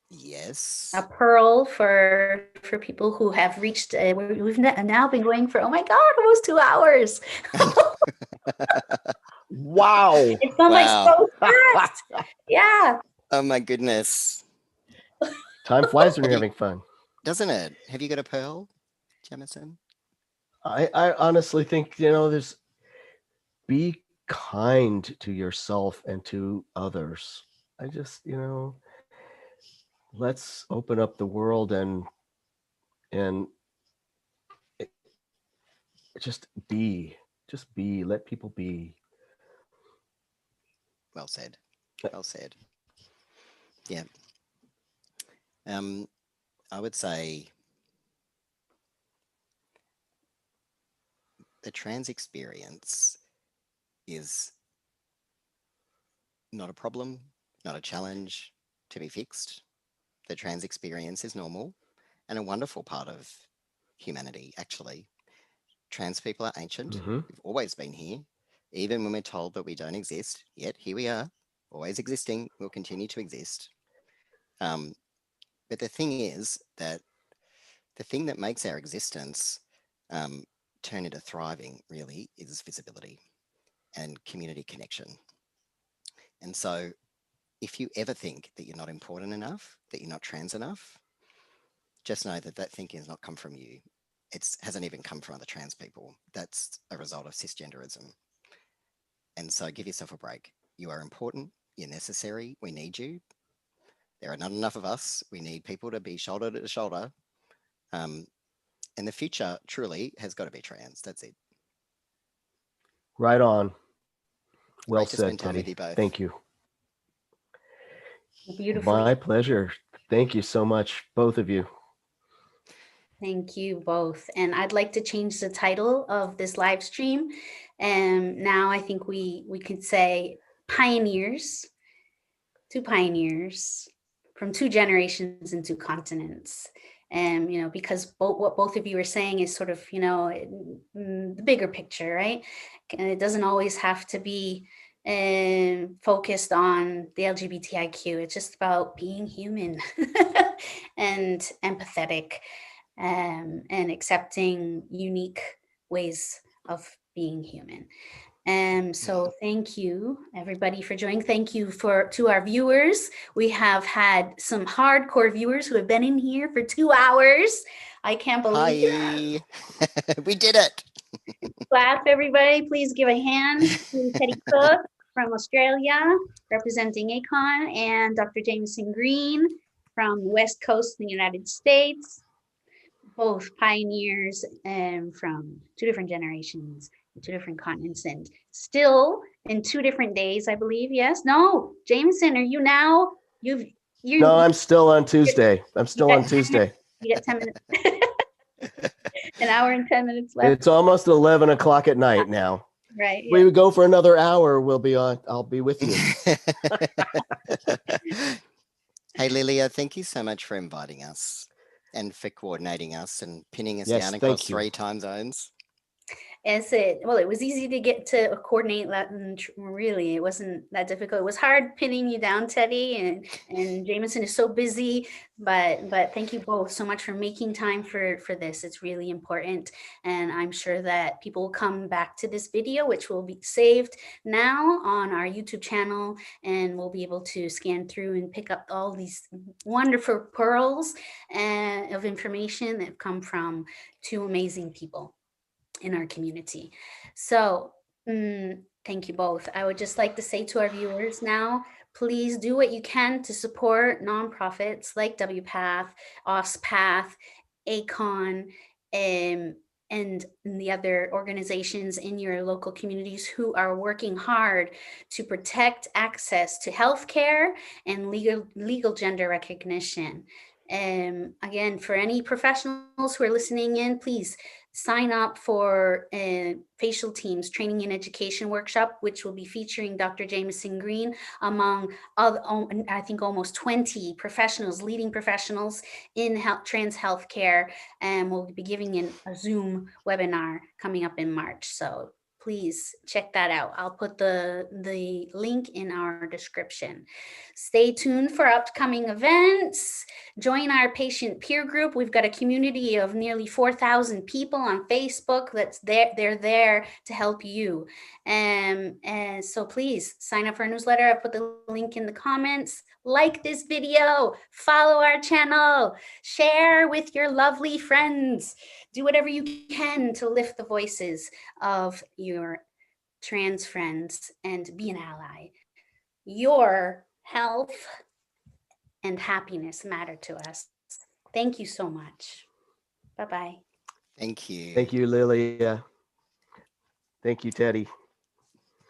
Yes. A pearl for people who have reached, we've now been going for, oh my God, almost 2 hours. Wow. It's gone by so fast. Yeah. Oh my goodness. Time flies when you're having fun. Doesn't it? Have you got a pearl, Jamison? I honestly think, you know, be kind to yourself and to others. I just, you know, let's open up the world and just be, let people be. Well said. Well said. Yeah. I would say the trans experience is not a problem, not a challenge to be fixed. The trans experience is normal and a wonderful part of humanity, actually. Trans people are ancient. We've always been here. even when we're told that we don't exist, yet here we are, always existing, we'll continue to exist. But the thing is that the thing that makes our existence turn into thriving really is visibility and community connection. And so if you ever think that you're not important enough, that you're not trans enough, just know that that thinking has not come from you. It hasn't even come from other trans people. That's a result of cisgenderism. And so give yourself a break. You are important. You're necessary. We need you. There are not enough of us. We need people to be shoulder to shoulder. And the future truly has got to be trans. That's it. Right on. Well Great to said, spend time with Teddy. you both. Thank you. Beautiful. My pleasure. Thank you so much, both of you. Thank you both. And I'd like to change the title of this live stream. And now I think we could say pioneers, two pioneers from two generations and two continents. And, you know, because what both of you are saying is sort of, you know, the bigger picture, right? And it doesn't always have to be focused on the LGBTIQ. It's just about being human and empathetic. And accepting unique ways of being human. So thank you everybody for joining. Thank you to our viewers. We have had some hardcore viewers who have been in here for 2 hours. I can't believe Hi. We did it. Clap, everybody. Please give a hand to Teddy Cook from Australia, representing ACON, and Dr. Jameson Green from the West Coast in the United States. Both pioneers from two different generations, two different continents, and still in 2 different days, I believe. Yes. No, Jameson, are you now? No, I'm still on Tuesday. I'm still on Tuesday. You got 10 minutes. An hour and 10 minutes left. It's almost 11 o'clock at night now. Right. We would go for another hour. We'll be on. I'll be with you. Hey, Lilia, thank you so much for inviting us and for coordinating us and pinning us Yes, down across thank you. 3 time zones. Well, it was easy to get to coordinate that, and really it wasn't that difficult. It was hard pinning you down, Teddy, and Jameson is so busy, but thank you both so much for making time for this. It's really important, and I'm sure that people will come back to this video, which will be saved now on our YouTube channel, and we'll be able to scan through and pick up all these wonderful pearls of information that have come from 2 amazing people in our community. So thank you both. I would just like to say to our viewers now, please do what you can to support nonprofits like WPATH, OSPATH, ACON, and the other organizations in your local communities who are working hard to protect access to healthcare and legal gender recognition. Again, for any professionals who are listening in, please sign up for Facialteam's training and education workshop, which will be featuring Dr. Jameson Green among other, I think almost 20 professionals, leading professionals in trans healthcare, and we'll be giving a Zoom webinar coming up in March. So please check that out. I'll put the link in our description. Stay tuned for upcoming events. Join our patient peer group. We've got a community of nearly 4,000 people on Facebook that's there. They're there to help you. And so please sign up for our newsletter. I'll put the link in the comments. Like this video, follow our channel, share with your lovely friends. Do whatever you can to lift the voices of your trans friends and be an ally. Your health and happiness matter to us. Thank you so much. Bye-bye. Thank you. Thank you, Lilia. Thank you, Teddy.